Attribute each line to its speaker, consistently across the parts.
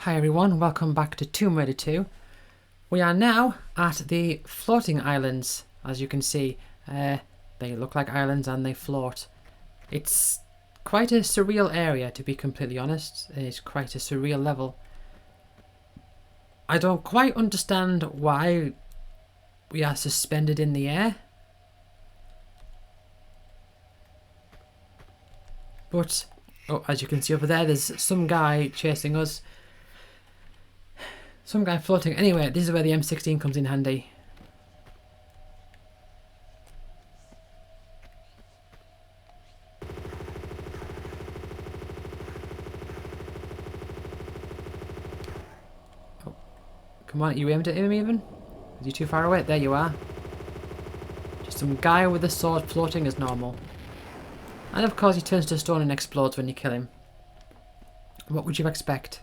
Speaker 1: Hi everyone, welcome back to Tomb Raider 2. We are now at the floating islands. As you can see, they look like islands and they float. It's quite a surreal area, to be completely honest. It's quite a surreal level. I don't quite understand why we are suspended in the air. But, oh, as you can see over there, there's some guy chasing us. Some guy floating. Anyway, this is where the M16 comes in handy. Oh, come on, you aimed at him even? Is he too far away? There you are. Just some guy with a sword floating as normal. And of course he turns to stone and explodes when you kill him. What would you expect?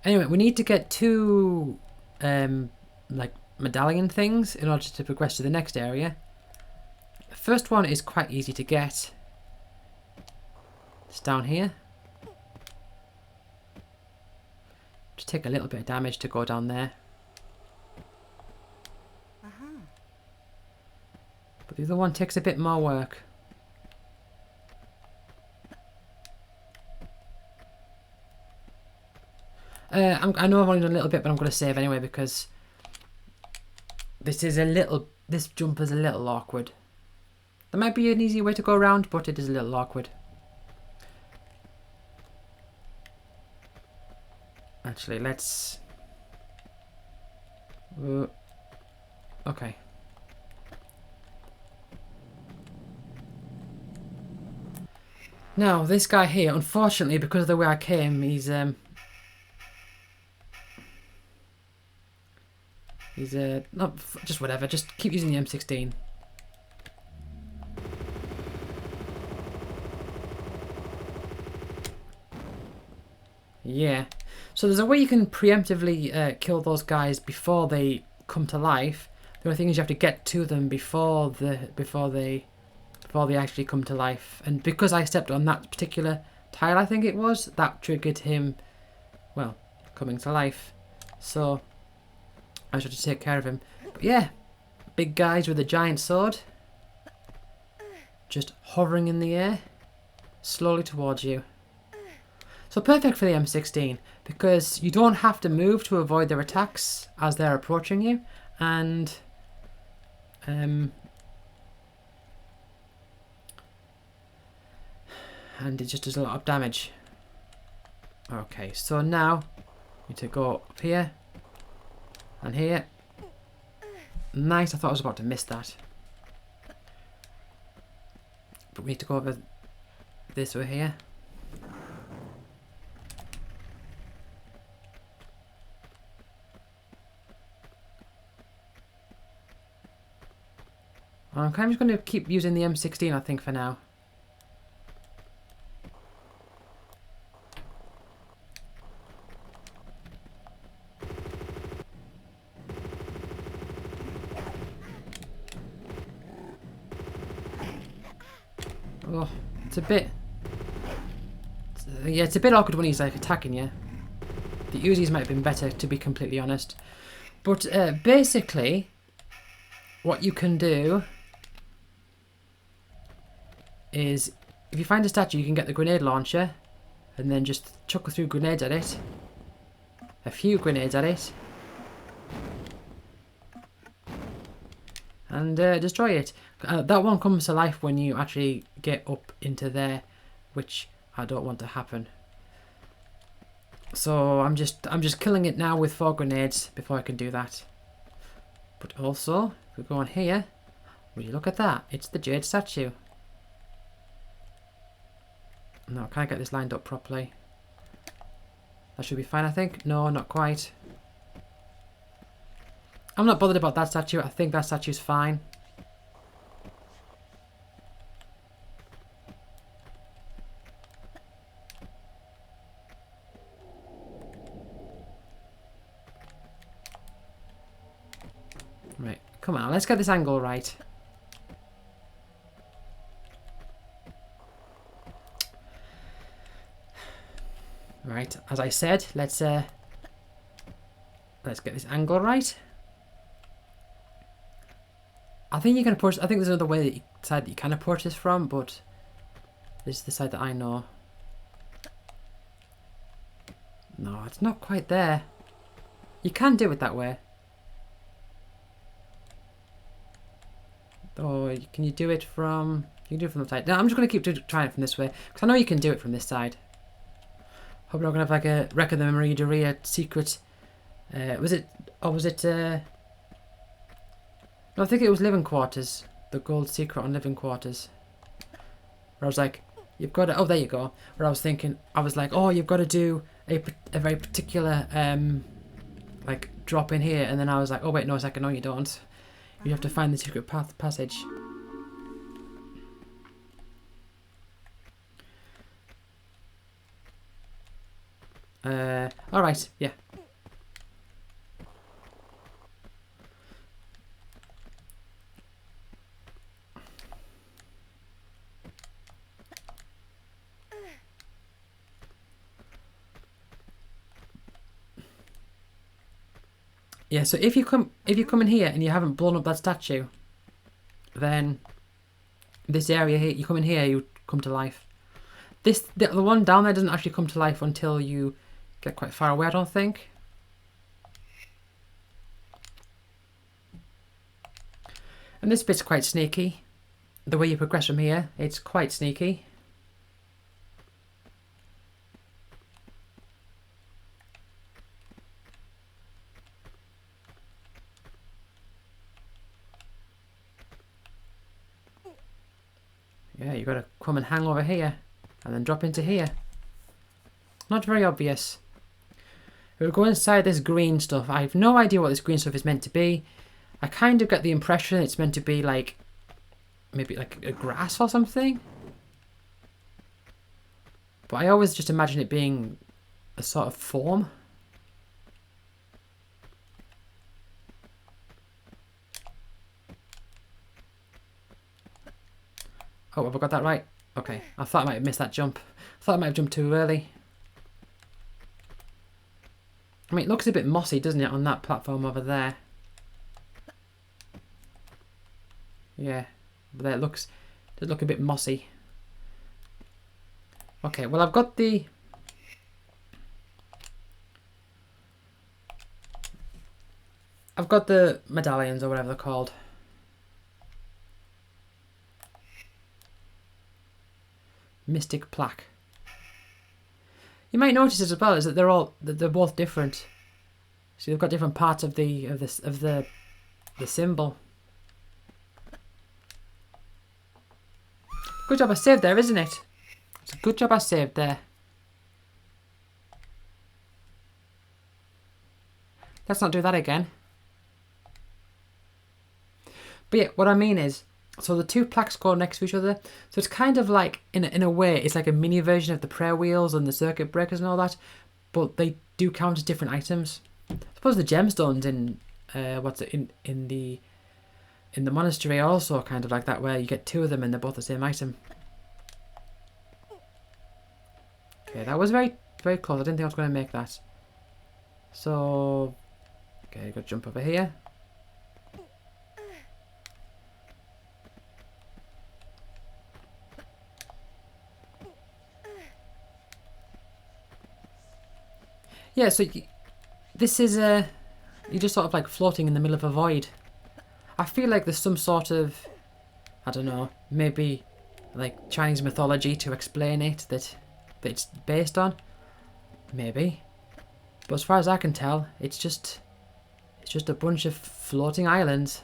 Speaker 1: Anyway, we need to get two like medallion things in order to progress to the next area. The first one is quite easy to get. It's down here. Just take a little bit of damage to go down there. But the other one takes a bit more work. I know I've only done a little bit, but I'm going to save anyway because this jump is a little awkward. There might be an easy way to go around, but it is a little awkward. Actually, let's... okay. Now, this guy here, unfortunately, because of the way I came, he's not just whatever. Just keep using the M16. Yeah. So there's a way you can preemptively kill those guys before they come to life. The only thing is you have to get to them before they actually come to life. And because I stepped on that particular tile, I think it was, that triggered him, well, coming to life. So I should take care of him. But yeah, big guys with a giant sword. Just hovering in the air, slowly towards you. So perfect for the M16, because you don't have to move to avoid their attacks as they're approaching you. And it just does a lot of damage. Okay, so now we need to go up here. And here. Nice, I thought I was about to miss that. But we need to go over this way here. I'm kind of just going to keep using the M16, I think, for now. Oh, it's a bit... yeah, it's a bit awkward when he's like attacking you. The Uzis might have been better, to be completely honest. But basically, what you can do is, if you find a statue, you can get the grenade launcher and then just chuck a few grenades at it. A few grenades at it. And destroy it. That one comes to life when you actually get up into there, which I don't want to happen. So I'm just killing it now with 4 grenades before I can do that. But also, if we go on here, will you look at that? It's the Jade statue. Now, can I get this lined up properly? That should be fine, I think. No, not quite. I'm not bothered about that statue. I think that statue's fine. Right, come on, let's get this angle right. Right, as I said, let's get this angle right. I think you can approach. I think there's another side that you can approach this from, but this is the side that I know. No, it's not quite there. You can do it that way. Or can you do it from... You can do it from the side. No, I'm just going to keep trying it from this way. Because I know you can do it from this side. Hope we're not going to have like a Wreck of the Marie Doria secret... was it... Or was it... No, I think it was Living Quarters. The gold secret on Living Quarters. Where I was like, you've got to... Oh, there you go. Where I was thinking... I was like, oh, you've got to do a very particular... like, drop in here. And then I was like, oh, wait, no, a second. No, you don't. You have to find the secret passage. Alright, yeah. Yeah, so if you come in here and you haven't blown up that statue, then this area here, you come in here, you come to life. The one down there doesn't actually come to life until you get quite far away, I don't think. And this bit's quite sneaky. The way you progress from here, it's quite sneaky. Yeah, you gotta come and hang over here and then drop into here. Not very obvious. We'll go inside this green stuff. I have no idea what this green stuff is meant to be. I kind of get the impression it's meant to be like, maybe like a grass or something. But I always just imagine it being a sort of form. Oh, have I got that right? Okay, I thought I might have missed that jump. I thought I might have jumped too early. I mean, it looks a bit mossy, doesn't it, on that platform over there? Yeah, but there it does look a bit mossy. Okay, well I've got the... medallions or whatever they're called. Mystic plaque. You might notice as well is that they're both different. So they've got different parts of the symbol. Good job I saved there, isn't it? It's a good job I saved there. Let's not do that again. But yeah, what I mean is, so the two plaques go next to each other. So it's kind of like, in a way, it's like a mini version of the prayer wheels and the circuit breakers and all that. But they do count as different items. I suppose the gemstones in the monastery are also kind of like that, where you get two of them and they're both the same item. Okay, that was very, very close. I didn't think I was going to make that. So, okay, you got to jump over here. Yeah, so this is you're just sort of like floating in the middle of a void. I feel like there's some sort of, I don't know, maybe like Chinese mythology to explain it that it's based on. Maybe. But as far as I can tell, it's just a bunch of floating islands.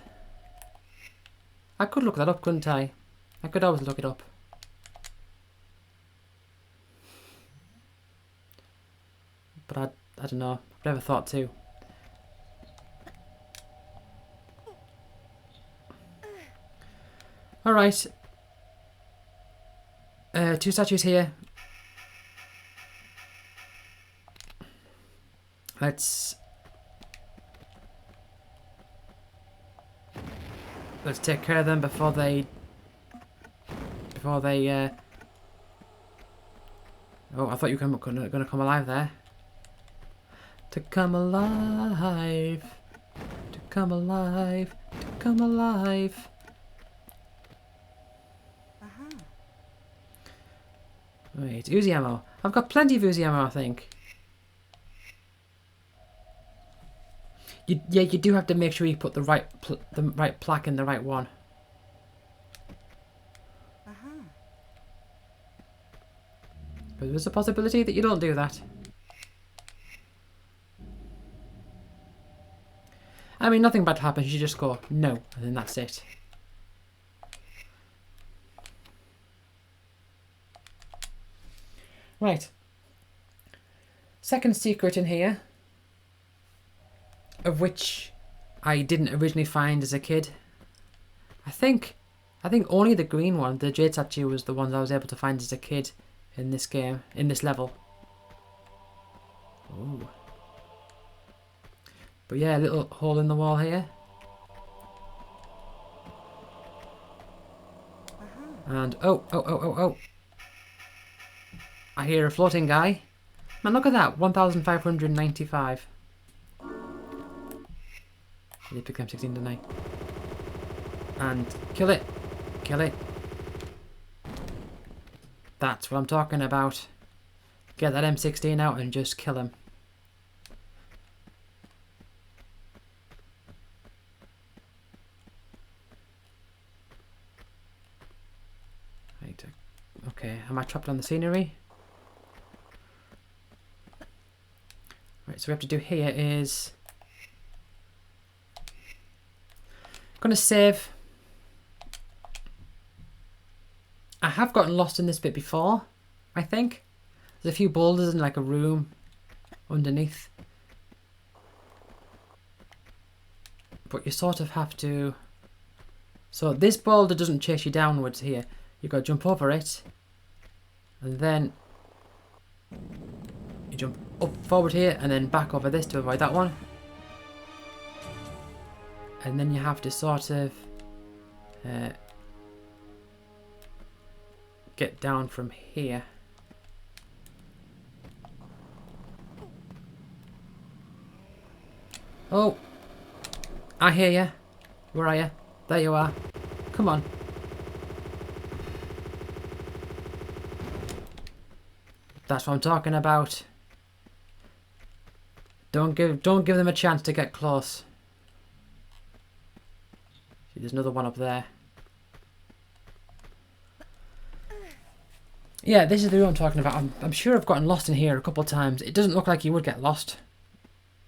Speaker 1: I could look that up, couldn't I? I could always look it up. But I don't know. I've never thought to. Alright. Two statues here. Let's take care of them before they Oh, I thought you were gonna come alive there. To come alive. To come alive. To come alive. Wait, Uzi ammo. I've got plenty of Uzi ammo, I think. Yeah, you do have to make sure you put the right plaque in the right one. But there's a possibility that you don't do that. I mean, nothing bad happens. You just go, no, and then that's it. Right. Second secret in here, of which I didn't originally find as a kid. I think only the green one, the jade statue, was the ones I was able to find as a kid in this game, in this level. Ooh. But yeah, a little hole in the wall here. And oh. I hear a floating guy. Man, look at that, 1,595. They pick them 16 tonight. And kill it. Kill it. That's what I'm talking about. Get that M16 out and just kill him. Right. Okay, am I trapped on the scenery? Right, so what we have to do here is... I'm gonna save. I have gotten lost in this bit before, I think. There's a few boulders in like a room underneath. But you sort of have to... So this boulder doesn't chase you downwards here. You've got to jump over it. And then you jump up forward here and then back over this to avoid that one. And then you have to sort of get down from here. Oh, I hear you. Where are you? There you are. Come on. That's what I'm talking about. Don't give them a chance to get close. See, there's another one up there. Yeah, this is the room I'm talking about. I'm sure I've gotten lost in here a couple of times. It doesn't look like you would get lost,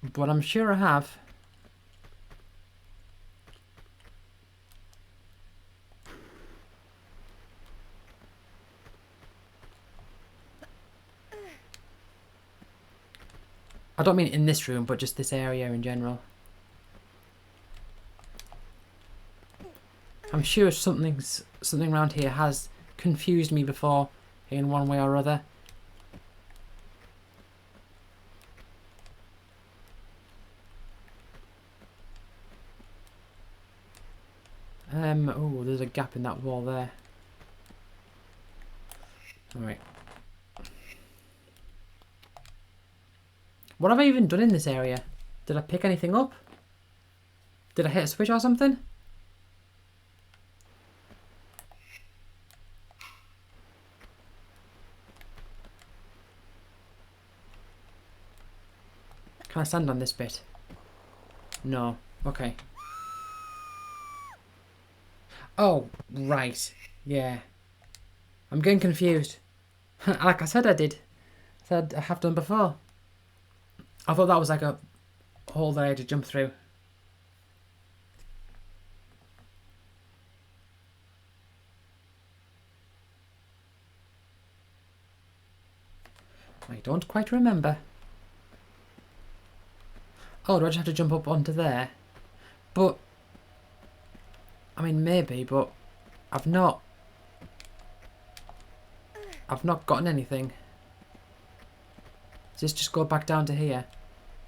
Speaker 1: but I'm sure I have. I don't mean in this room, but just this area in general. I'm sure something around here has confused me before in one way or other. Oh, there's a gap in that wall there. Alright. What have I even done in this area? Did I pick anything up? Did I hit a switch or something? Can I stand on this bit? No. Okay. Oh, right. Yeah. I'm getting confused. Like I said I did. Said I have done before. I thought that was like a hole that I had to jump through. I don't quite remember. Oh, do I just have to jump up onto there? But, I mean maybe, but I've not gotten anything. Does this just go back down to here?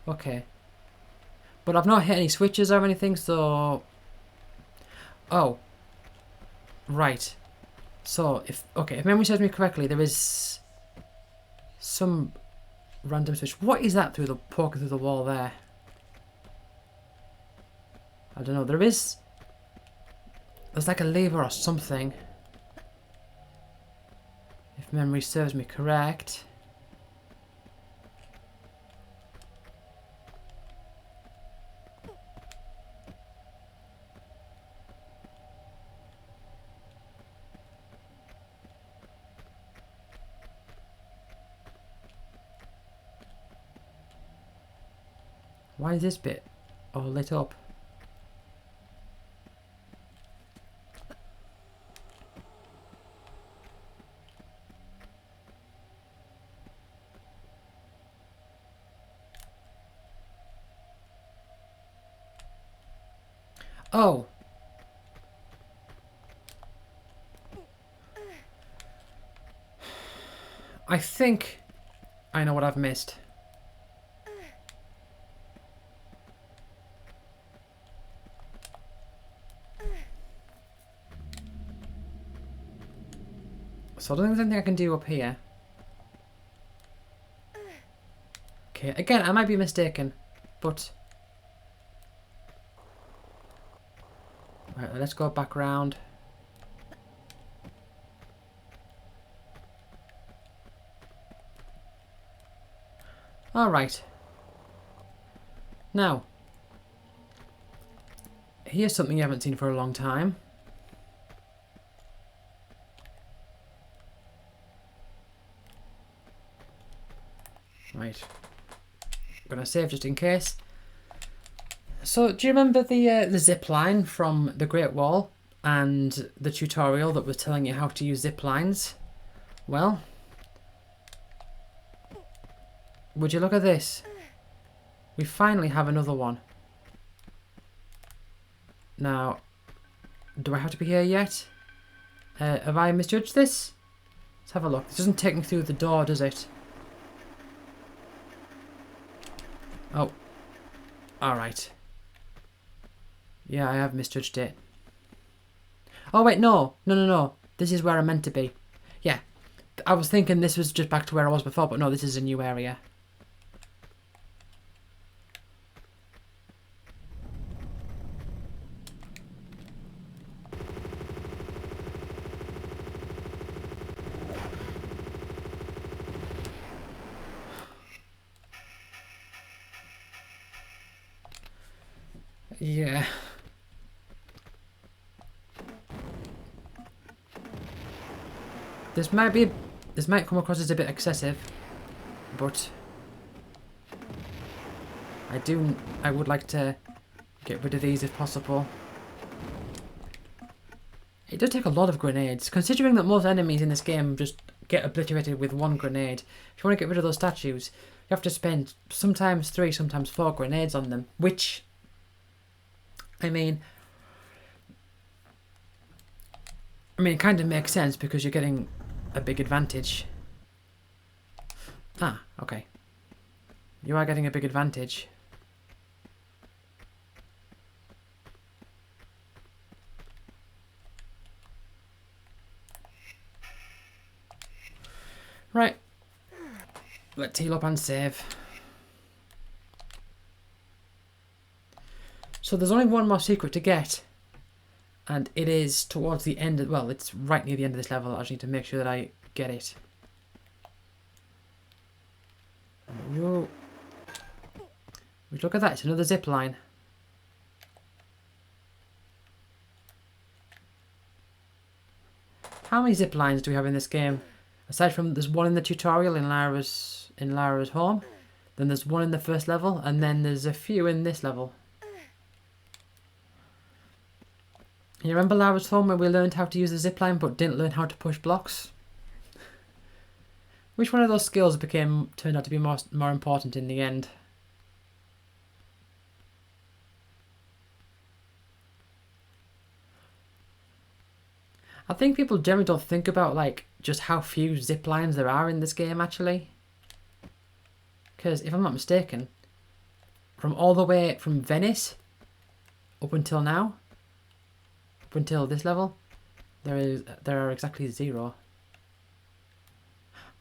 Speaker 1: Okay. But I've not hit any switches or anything, so... Oh. Right. So, if memory serves me correctly, there is... some random switch. What is that through the poking through the wall there? I don't know. There's like a lever or something. If memory serves me correct. Why is this bit all lit up? Oh. I think I know what I've missed. So I don't think there's anything I can do up here. Okay, again, I might be mistaken, but... Right, let's go back round. Alright. Now, here's something you haven't seen for a long time. Right. I'm gonna save just in case. So, do you remember the zip line from the Great Wall and the tutorial that was telling you how to use zip lines? Well, would you look at this? We finally have another one. Now, do I have to be here yet? Have I misjudged this? Let's have a look. This doesn't take me through the door, does it? Oh. Alright. Yeah, I have misjudged it. Oh, wait, no. No. This is where I'm meant to be. Yeah. I was thinking this was just back to where I was before, but no, this is a new area. Yeah. This might come across as a bit excessive, but I would like to get rid of these if possible. It does take a lot of grenades, considering that most enemies in this game just get obliterated with one grenade. If you want to get rid of those statues, you have to spend sometimes 3, sometimes 4 grenades on them, which, I mean, it kind of makes sense because you're getting a big advantage. Ah, okay. You are getting a big advantage. Right. Let's heal up and save. So there's only one more secret to get. And it is towards the end of, well, it's right near the end of this level. I just need to make sure that I get it. Whoa. Look at that, it's another zip line. How many zip lines do we have in this game? Aside from, there's one in the tutorial in Lara's home. Then there's one in the first level, and then there's a few in this level. You remember Lara's home where we learned how to use the zipline but didn't learn how to push blocks? Which one of those skills turned out to be more important in the end? I think people generally don't think about like just how few zip lines there are in this game actually. Because if I'm not mistaken, from all the way from Venice up until now, up until this level, there are exactly 0.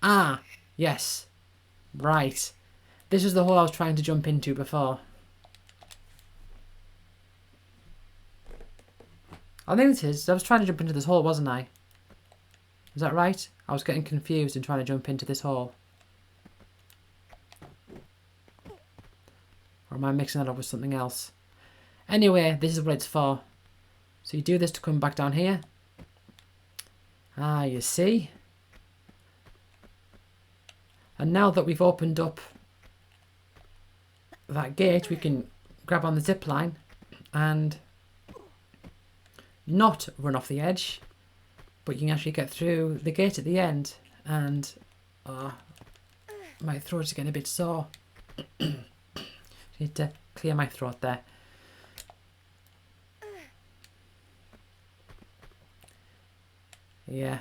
Speaker 1: Ah, yes. Right. This is the hole I was trying to jump into before. I think it is. I was trying to jump into this hole, wasn't I? Is that right? I was getting confused and trying to jump into this hole. Or am I mixing that up with something else? Anyway, this is what it's for. So you do this to come back down here. Ah, you see? And now that we've opened up that gate, we can grab on the zip line and not run off the edge, but you can actually get through the gate at the end. And my throat's getting a bit sore. Need to clear my throat there. Yeah.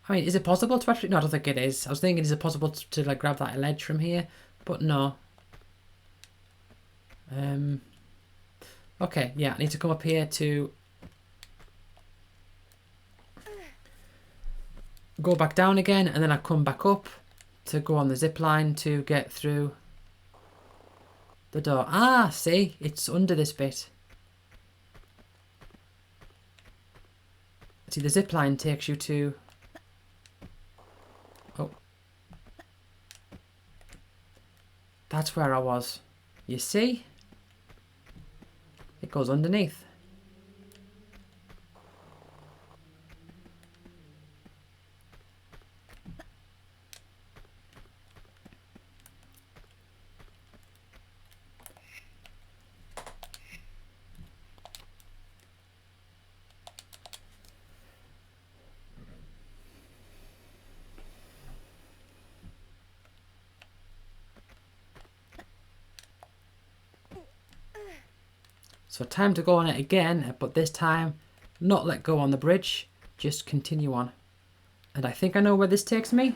Speaker 1: I mean, is it possible to actually... No, I don't think it is. I was thinking, is it possible to like grab that ledge from here? But no. Okay, yeah, I need to come up here to go back down again, and then I come back up to go on the zip line to get through the door. Ah, see? It's under this bit. See, the zip line takes you to... Oh. That's where I was. You see? It goes underneath. So time to go on it again, but this time not let go on the bridge, just continue on. And I think I know where this takes me.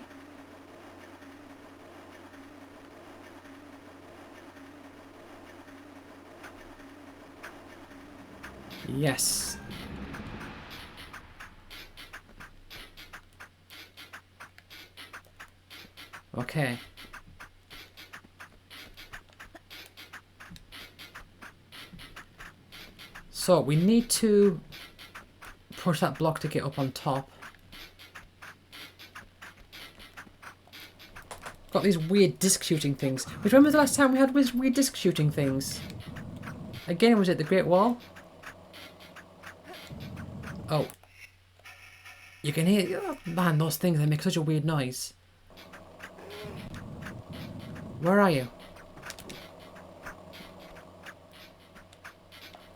Speaker 1: Yes. Okay. So we need to push that block to get up on top. Got these weird disc shooting things. Which when was the last time we had weird disc shooting things? Again, was it the Great Wall? Oh. You can hear... Oh, man, those things, they make such a weird noise. Where are you?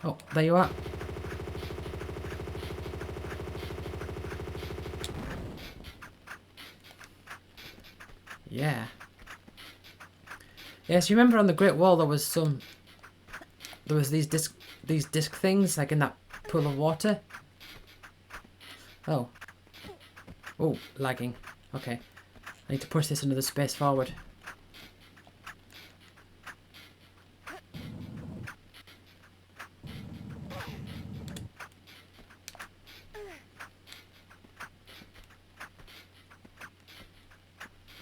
Speaker 1: Oh, there you are. Yeah. Yes, you remember on the Great Wall there was these disc things like in that pool of water. Oh. Oh, lagging. Okay. I need to push this another space forward.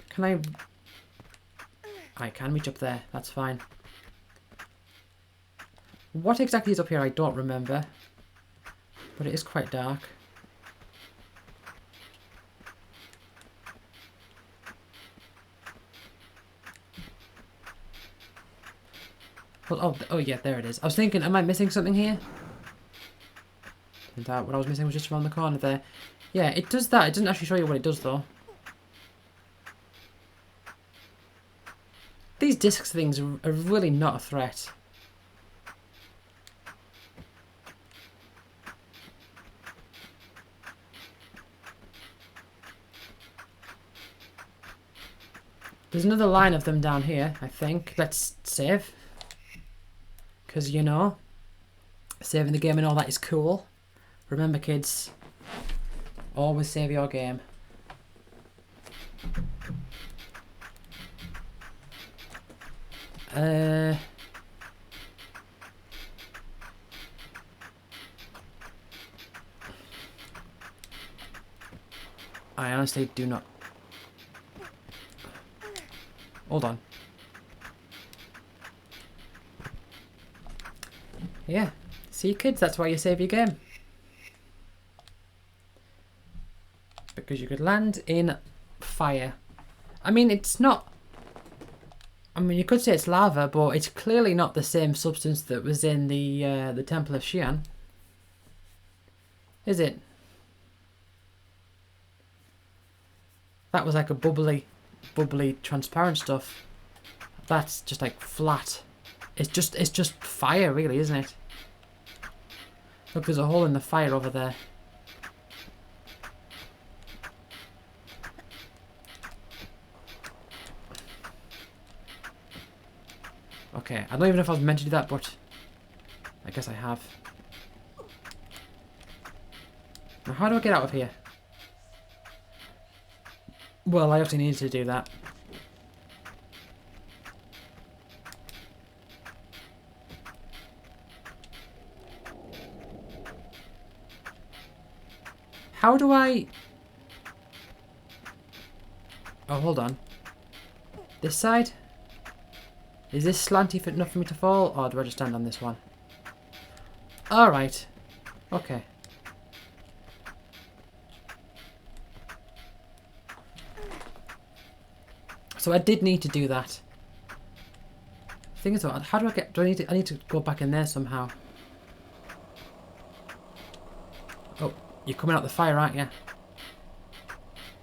Speaker 1: Can I can reach up there, that's fine. What exactly is up here I don't remember. But it is quite dark. Well, oh yeah, there it is. I was thinking, am I missing something here? Turns out what I was missing was just around the corner there. Yeah, it does that. It doesn't actually show you what it does though. These discs things are really not a threat. There's another line of them down here, I think. Let's save. Because, you know, saving the game and all that is cool. Remember, kids, always save your game. I honestly do not... Hold on. Yeah. See, kids, that's why you save your game. Because you could land in fire. I mean, it's not... I mean, you could say it's lava, but it's clearly not the same substance that was in the Temple of Xi'an. Is it? That was like a bubbly, transparent stuff. That's just like flat. It's just fire, really, isn't it? Look, there's a hole in the fire over there. Okay, I don't even know if I was meant to do that, but I guess I have. Now, how do I get out of here? Well, I obviously needed to do that. How do I... Oh, hold on. This side? Is this slanty enough for me to fall, or do I just stand on this one? Alright. Okay. So I did need to do that. The thing is, how do I get... I need to go back in there somehow. Oh, you're coming out the fire, aren't you?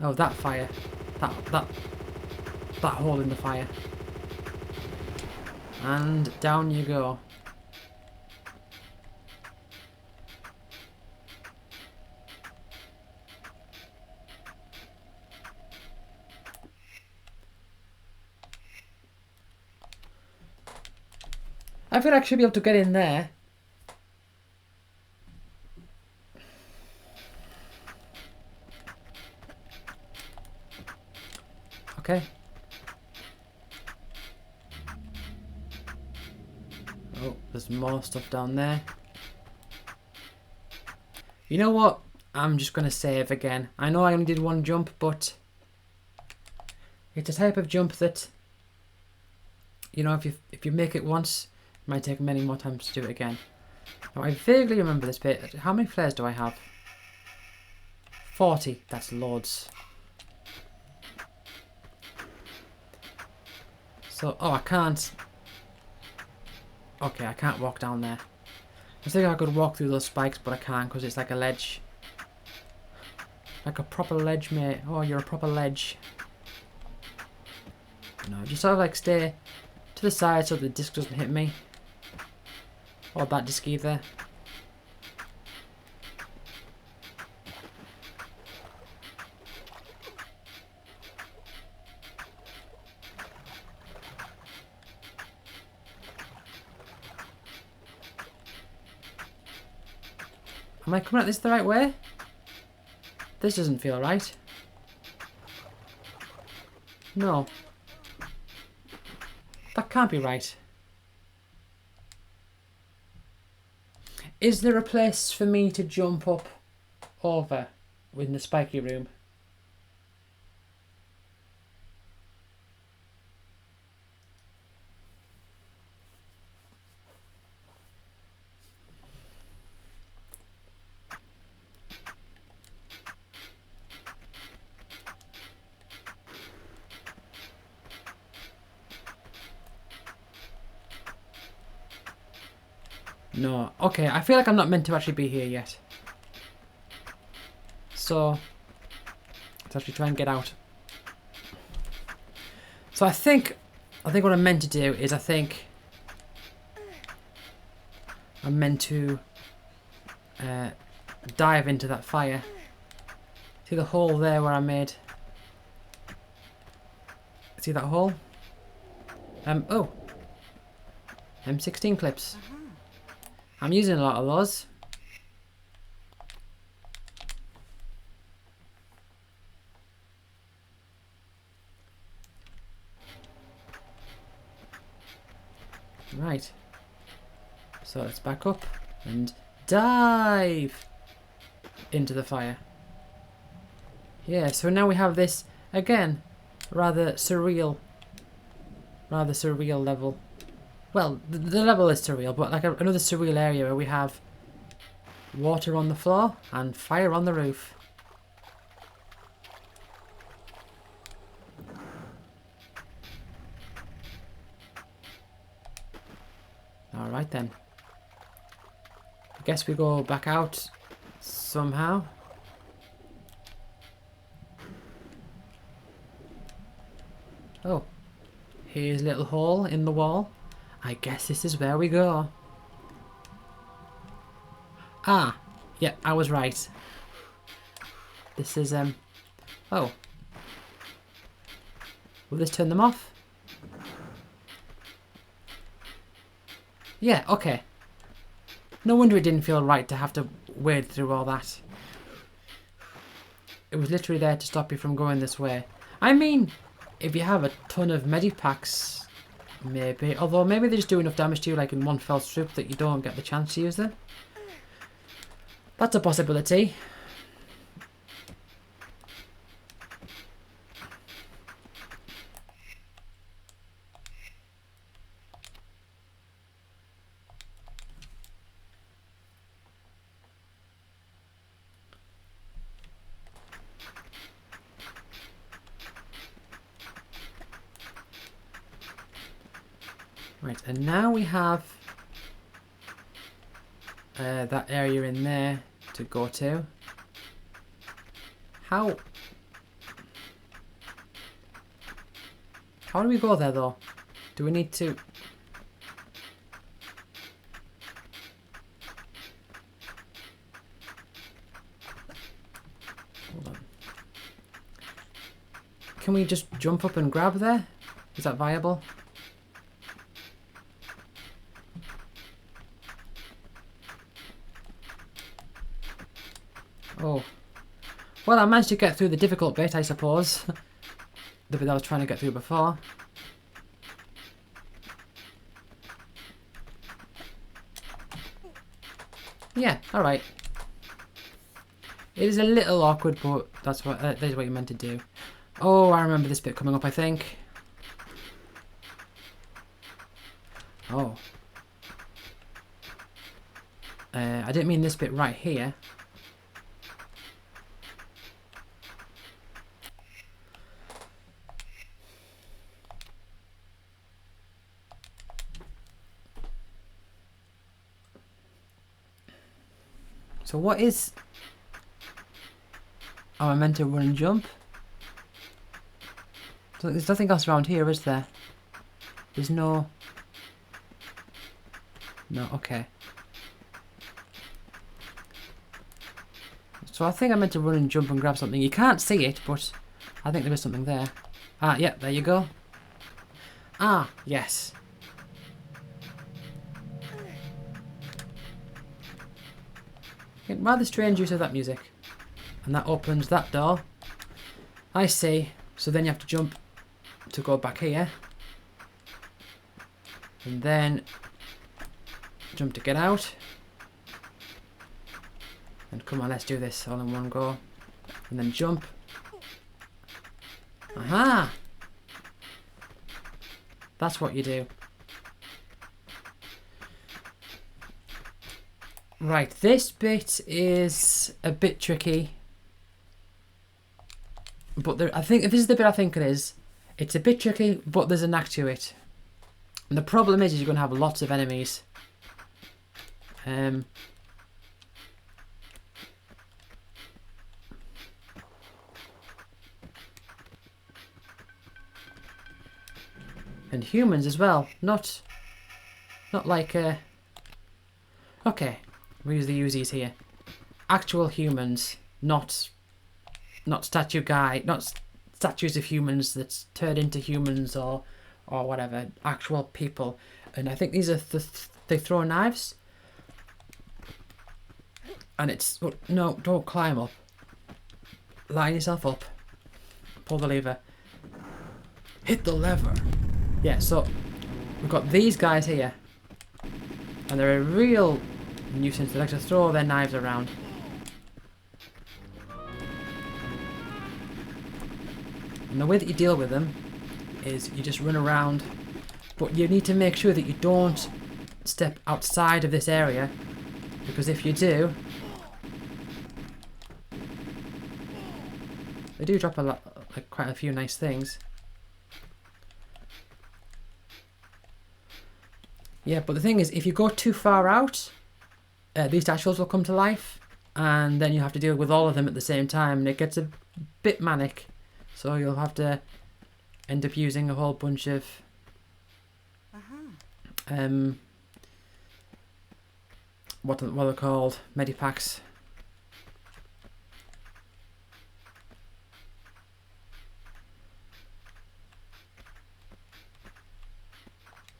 Speaker 1: Oh, that fire. That hole in the fire. And down you go. I feel like I should be able to get in there. Okay. Oh, there's more stuff down there. You know what? I'm just going to save again. I know I only did one jump, but it's a type of jump that, you know, if you make it once, it might take many more times to do it again. Now, I vaguely remember this bit. How many flares do I have? 40. That's loads. So, oh, I can't. Okay, I can't walk down there. I was thinking I could walk through those spikes, but I can't because it's like a ledge. Like a proper ledge, mate. Oh, you're a proper ledge. No, just sort of like stay to the side so the disc doesn't hit me. Or that disc either. Am I coming at this the right way? This doesn't feel right. No. That can't be right. Is there a place for me to jump up over in the spiky room? No. Okay, I feel like I'm not meant to actually be here yet. So, let's actually try and get out. So I think what I'm meant to do is I'm meant to dive into that fire. See the hole there where I made... See that hole? Oh. M16 clips. I'm using a lot of those. Right. So let's back up and dive into the fire. Yeah, so now we have this, again, rather surreal rather surreal level. Well, the level is surreal, but like another surreal area where we have water on the floor and fire on the roof. Alright then. I guess we go back out somehow. Oh. Here's a little hole in the wall. I guess this is where we go. Ah. Yeah, I was right. This is, oh. Will this turn them off? Yeah, okay. No wonder it didn't feel right to have to wade through all that. It was literally there to stop you from going this way. I mean, if you have a ton of medipacks, maybe. Although maybe they just do enough damage to you like in one fell swoop that you don't get the chance to use them. That's a possibility. Right, and now we have that area in there to go to. How do we go there though? Do we need to... Hold on. Can we just jump up and grab there? Is that viable? Oh. Well, I managed to get through the difficult bit, I suppose. The bit I was trying to get through before. Yeah, alright. It is a little awkward, but that's what that is what you're meant to do. Oh, I remember this bit coming up, I think. Oh. I didn't mean this bit right here. So what is... Am I meant to run and jump? So there's nothing else around here, is there? There's no... No, okay. So I think I meant to run and jump and grab something. You can't see it, but I think there is something there. Ah, yeah, there you go. Ah, yes. Rather strange use of that music. And that opens that door. I see. So then you have to jump to go back here. And then jump to get out. And come on, let's do this all in one go. And then jump. Aha! That's what you do. Right, this bit is a bit tricky. But there, I think if this is the bit I think it is, it's a bit tricky, but there's a knack to it. And the problem is you're going to have lots of enemies. And humans as well. Not like okay, we use the Uzis here. Actual humans, not statue guy, not statues of humans that's turned into humans or whatever. Actual people, and I think these are they throw knives. And it's no, don't climb up. Line yourself up. Pull the lever. Hit the lever. Yeah, so we've got these guys here, and they're a real nuisance. They like to throw their knives around. And the way that you deal with them is you just run around But you need to make sure that you don't step outside of this area, because if you do, they do drop a lot, like quite a few nice things. Yeah, but the thing is, if you go too far out, these statues will come to life, and then you have to deal with all of them at the same time, and it gets a bit manic. So you'll have to end up using a whole bunch of what are they called? Medipacks.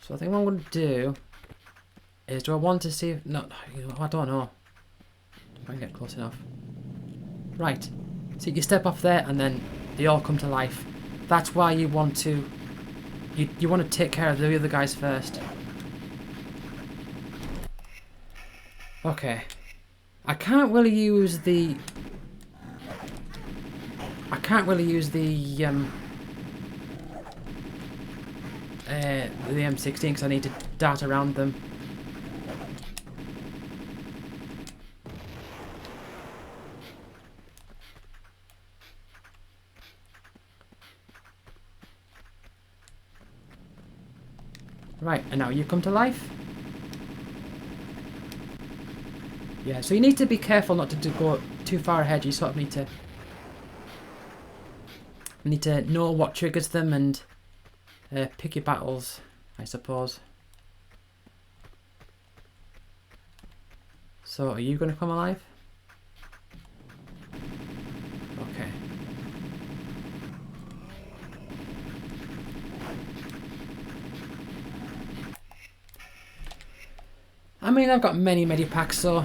Speaker 1: So I think what I'm going to do is, do I want to see if, no, I don't know if I can get close enough. Right, so you step off there and then they all come to life. That's why you want to, you want to take care of the other guys first. Okay, I can't really use the M16 because I need to dart around them. Right, and now you come to life. Yeah, so you need to be careful not to go too far ahead. You sort of need to know what triggers them and pick your battles, I suppose. So, are you going to come alive? Okay. I mean, I've got many medipacks, so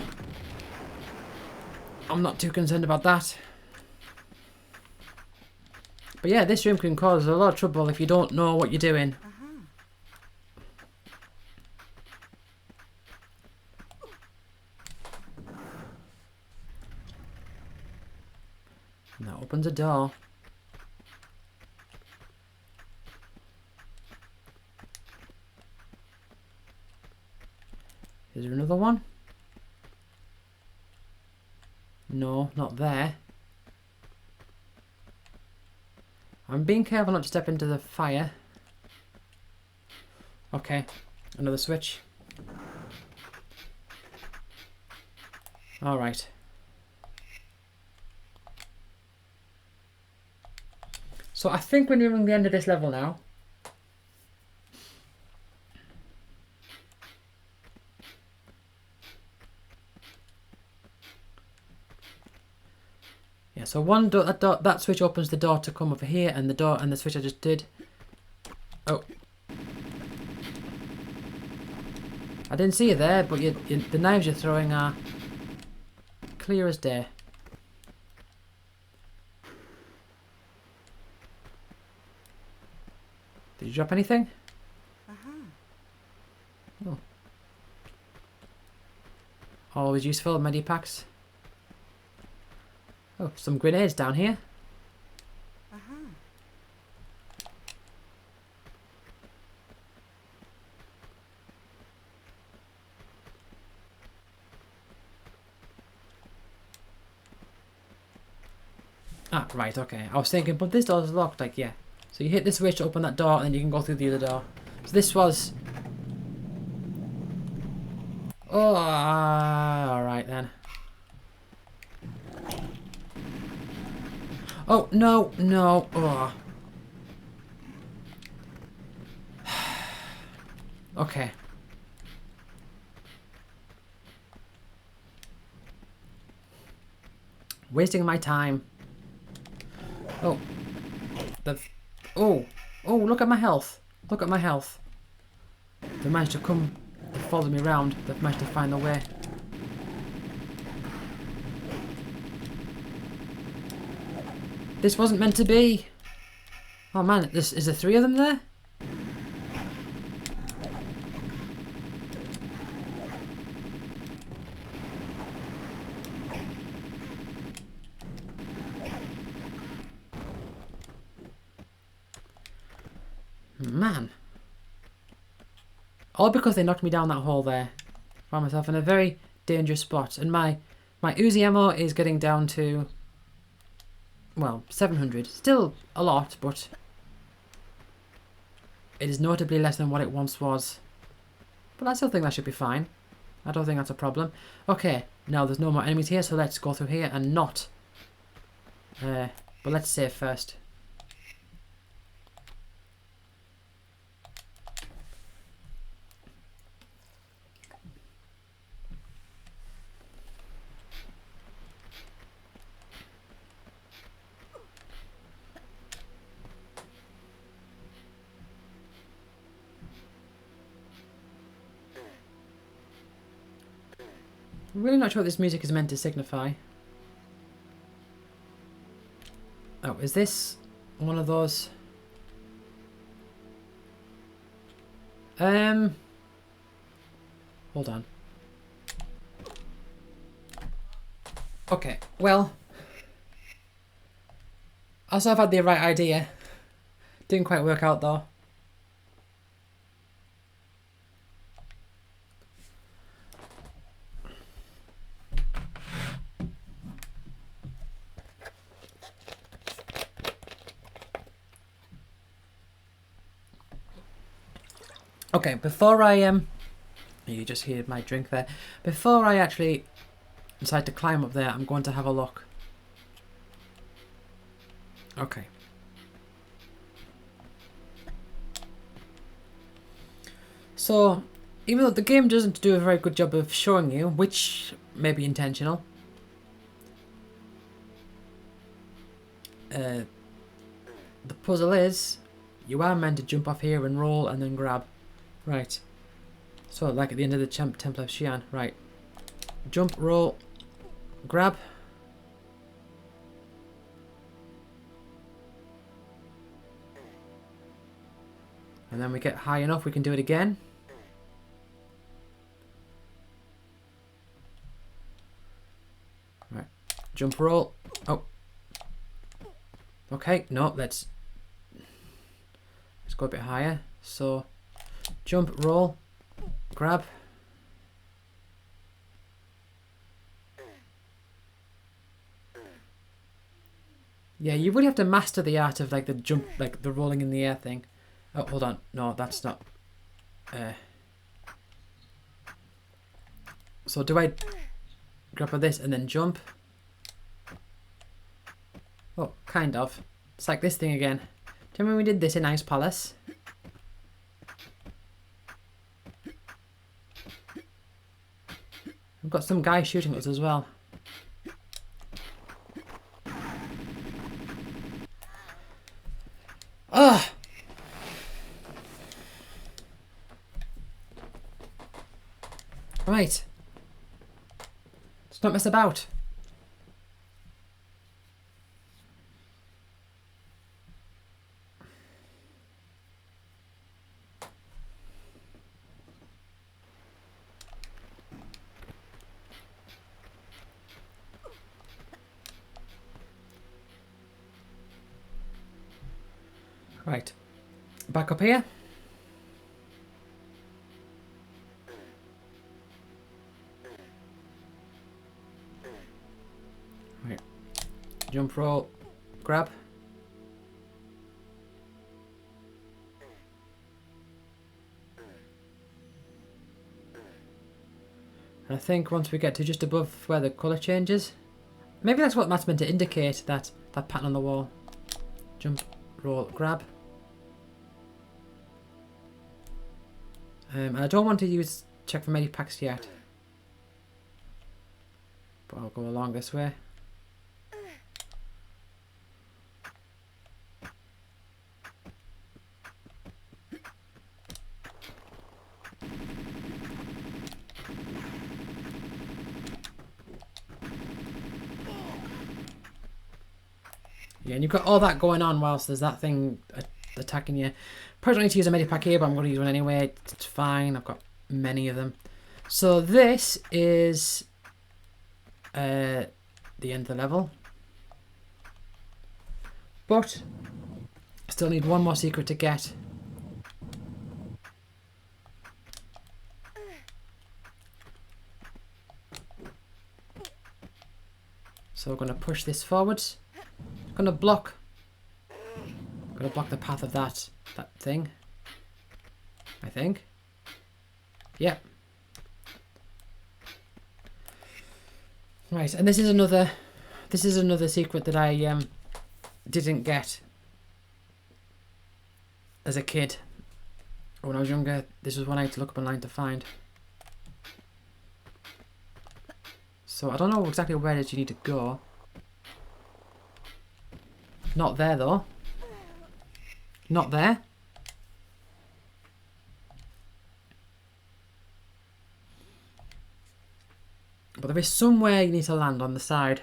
Speaker 1: I'm not too concerned about that. But yeah, this room can cause a lot of trouble if you don't know what you're doing. And that opens a door. Is there another one? No, not there. I'm being careful not to step into the fire. Okay, another switch. Alright. So I think we're nearing the end of this level now. Yeah, so one door, that switch opens the door to come over here, and the switch I just did. Oh. I didn't see you there, but the knives you're throwing are clear as day. Did you drop anything? Oh. Always useful, medipacks. Oh, some grenades down here. Ah, right, okay. I was thinking, but this door's locked, like, yeah. So you hit the switch to open that door, and then you can go through the other door. So this was... Oh, alright then. Oh, no, no, oh. Okay. Wasting my time. Oh. Oh, look at my health. Look at my health. They managed to come to follow me around. They've managed to find their way. This wasn't meant to be. Oh man, is there 3 of them there? Man. All because they knocked me down that hole there. Found myself in a very dangerous spot. And my Uzi ammo is getting down to, well, 700. Still a lot, but it is notably less than what it once was. But I still think that should be fine. I don't think that's a problem. Okay, now there's no more enemies here, so let's go through here and not. But let's save first. I'm really not sure what this music is meant to signify. Oh, is this one of those? Hold on. Okay, well, I also have had the right idea. Didn't quite work out though. Okay, before I you just heard my drink there. Before I actually decide to climb up there, I'm going to have a look. Okay. So, even though the game doesn't do a very good job of showing you, which may be intentional, the puzzle is you are meant to jump off here and roll and then grab. Right. So, like at the end of the Temple of Xi'an. Right. Jump, roll, grab. And then we get high enough, we can do it again. Right. Jump, roll. Oh. Okay, no, let's go a bit higher. So, jump, roll, grab. Yeah, you really have to master the art of like the jump, like the rolling in the air thing. Oh, hold on. No, that's not. So do I grab for this and then jump? Oh, kind of. It's like this thing again. Do you remember we did this in Ice Palace? We've got some guy shooting us as well. Ugh! Right. Let's not mess about. Right. Back up here. Right. Jump, roll, grab. And I think once we get to just above where the colour changes, maybe that's what that's meant to indicate, that pattern on the wall. Jump, roll, grab. And I don't want to check for medipacks yet. But I'll go along this way. Yeah, and you've got all that going on whilst there's that thing attacking you. Probably don't need to use a medipack here, but I'm going to use one anyway. It's fine. I've got many of them. So this is the end of the level. But I still need one more secret to get. So we're going to push this forwards. Going to block the path of that thing. I think. Yep. Right, and this is another secret that I didn't get as a kid. When I was younger, this was one I had to look up online to find. So I don't know exactly where it is you need to go. Not there though. Not there. But there is somewhere you need to land on the side.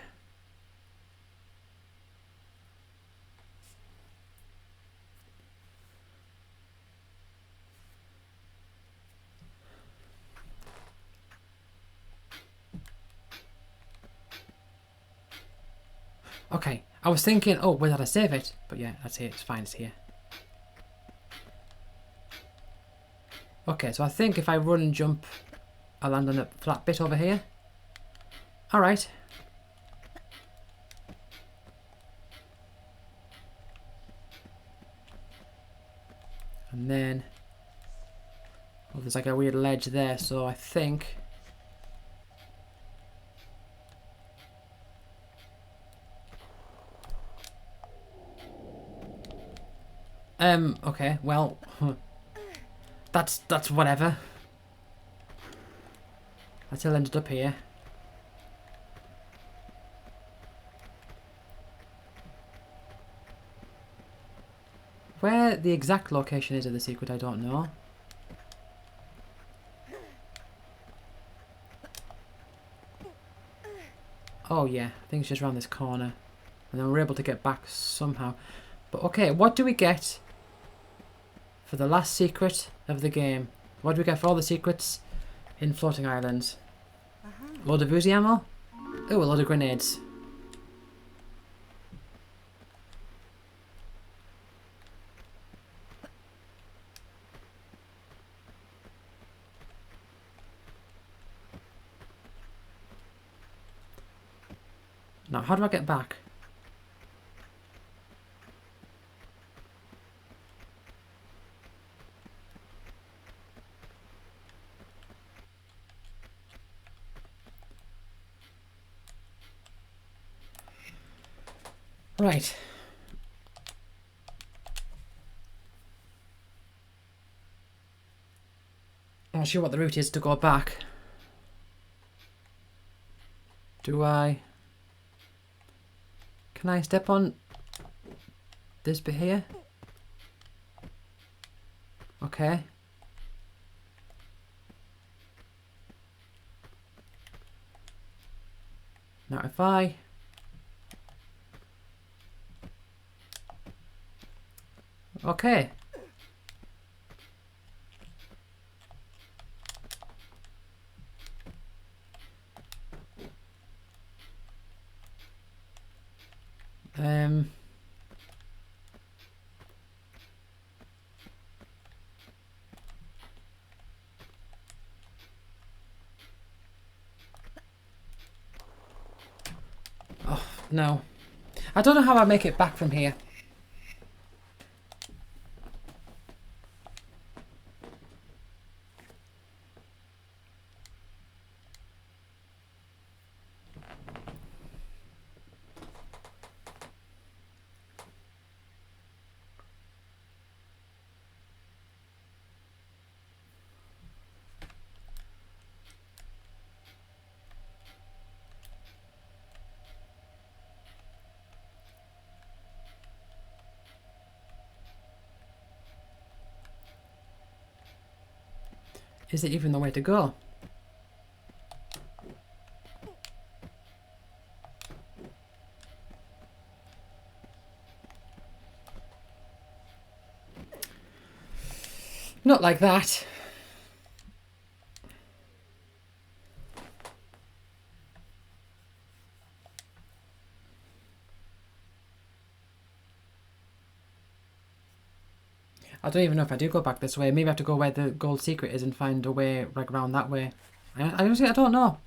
Speaker 1: Okay, I was thinking, oh, where did I save it? But yeah, that's it, it's fine, it's here. Okay, so I think if I run and jump, I'll land on a flat bit over here. Alright. And then, oh, there's like a weird ledge there, so I think... okay, well, that's whatever. I still ended up here. Where the exact location is of the secret, I don't know. Oh yeah, I think it's just around this corner. And then we're able to get back somehow. But okay, what do we get for the last secret of the game? What do we get for all the secrets in Floating Islands? Load of Uzi ammo? Oh, a load of grenades. Now, how do I get back? Right. I'm not sure what the route is to go back. Do I... Can I step on this bit here? Okay. Now if I... Okay. Oh, no. I don't know how I make it back from here. Is it even the way to go? Not like that. I don't even know if I do go back this way. Maybe I have to go where the gold secret is and find a way like around that way. I honestly, I don't know.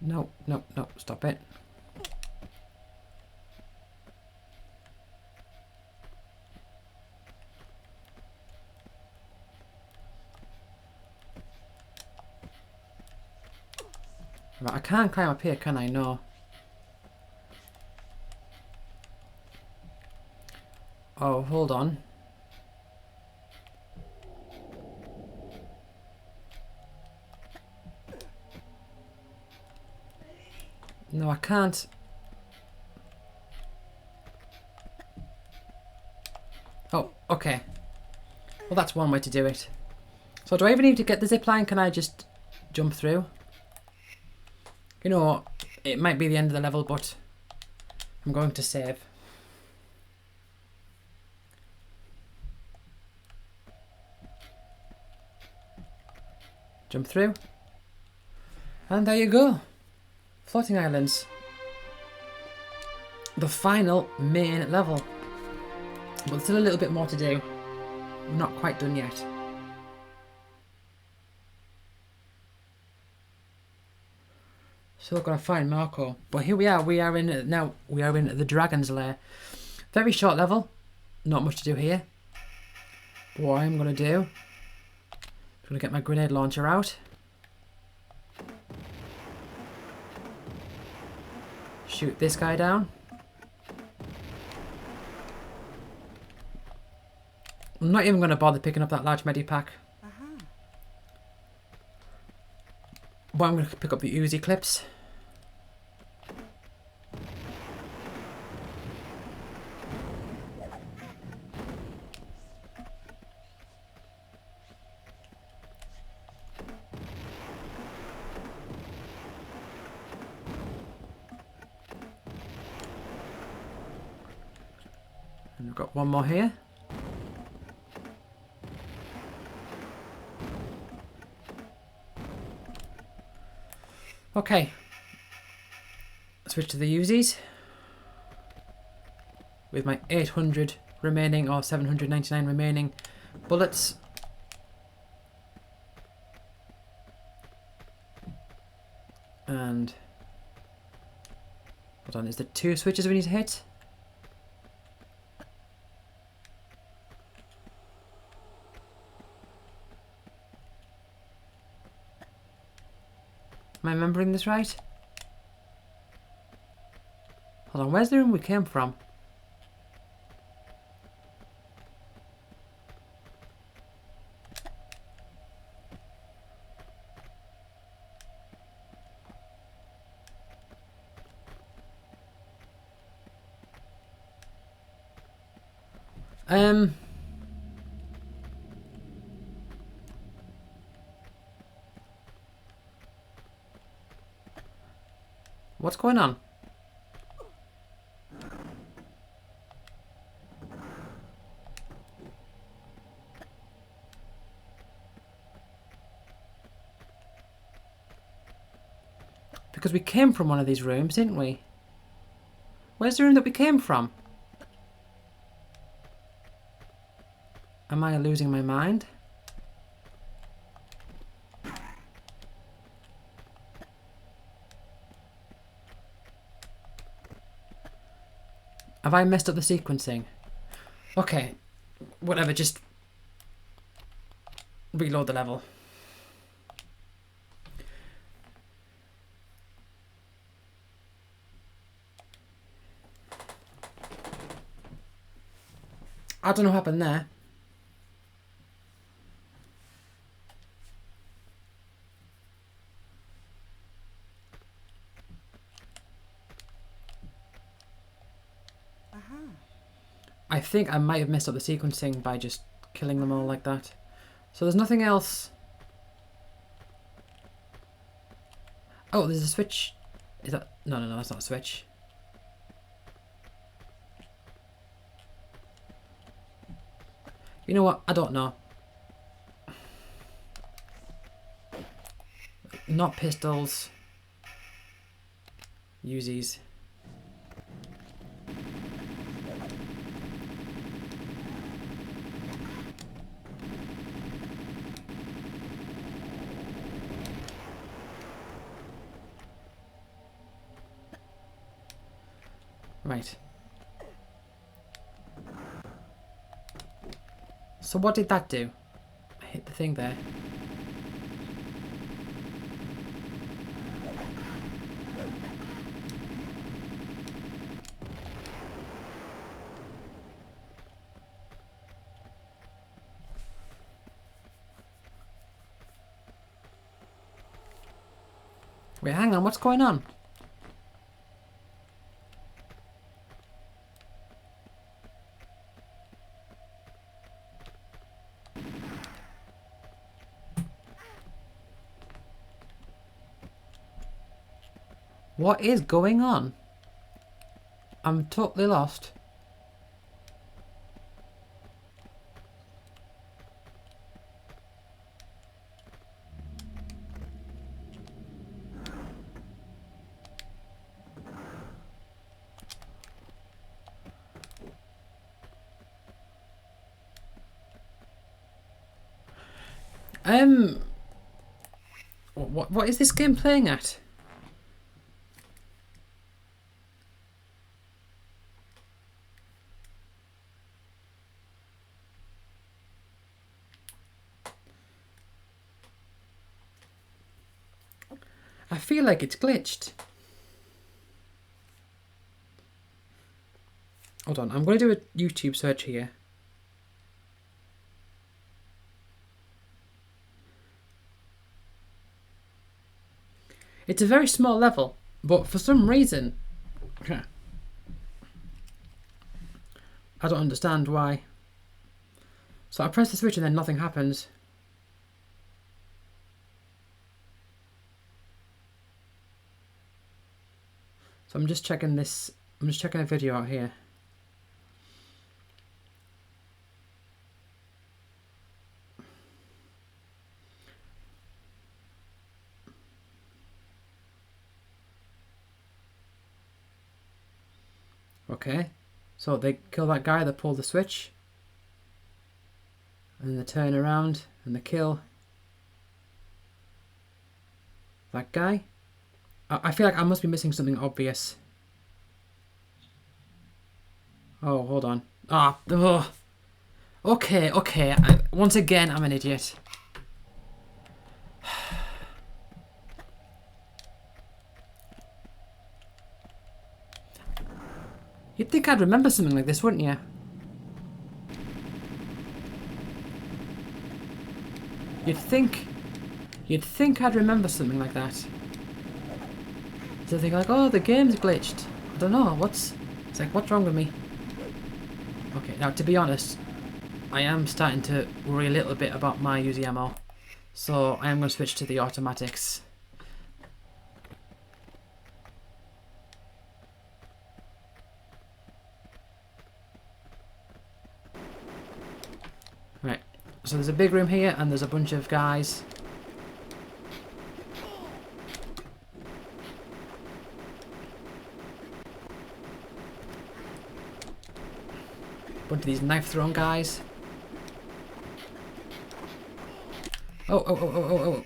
Speaker 1: No, no, no, stop it. Right, I can't climb up here, can I? No. Oh, hold on. No, I can't. Oh, okay. Well, that's one way to do it. So do I even need to get the zip line? Can I just jump through? You know what? It might be the end of the level, but I'm going to save. Jump through. And there you go. Floating Islands. The final main level. But there's still a little bit more to do. We're not quite done yet. Still gotta find Marco. But here we are in now we are in the Dragon's Lair. Very short level. Not much to do here. But what I'm gonna do, I'm gonna get my grenade launcher out. Shoot this guy down. I'm not even going to bother picking up that large medipack. But I'm going to pick up the Uzi clips. And we've got one more here. Okay, switch to the Uzis with my 800 remaining or 799 remaining bullets. And hold on, is there 2 switches we need to hit? Am I remembering this right? Hold on, where's the room we came from? What's going on? Because we came from one of these rooms, didn't we? Where's the room that we came from? Am I losing my mind? Have I messed up the sequencing? Okay, whatever, just reload the level. I don't know what happened there. I think I might have messed up the sequencing by just killing them all like that. So there's nothing else. Oh, there's a switch. Is that... No, no, no, that's not a switch. You know what? I don't know. Not pistols. Uzis. Right. So what did that do? I hit the thing there. Wait, hang on, what's going on? What is going on? I'm totally lost. What is this game playing at? I feel like it's glitched. Hold on, I'm going to do a YouTube search here. It's a very small level, but for some reason, I don't understand why. So I press the switch and then nothing happens. So I'm just checking this. I'm just checking a video out here. Okay, so they kill that guy, they pull the switch, and then they turn around and they kill that guy. I feel like I must be missing something obvious. Oh, hold on. Ah, oh. Okay. Once again, I'm an idiot. You'd think I'd remember something like this, wouldn't you? You'd think I'd remember something like that. So they think like, oh, the game's glitched. I don't know, it's like, what's wrong with me? Okay, now to be honest, I am starting to worry a little bit about my Uzi ammo. So I am going to switch to the automatics. Right, so there's a big room here and there's a bunch of guys. Bunch of these knife throwing guys. Oh.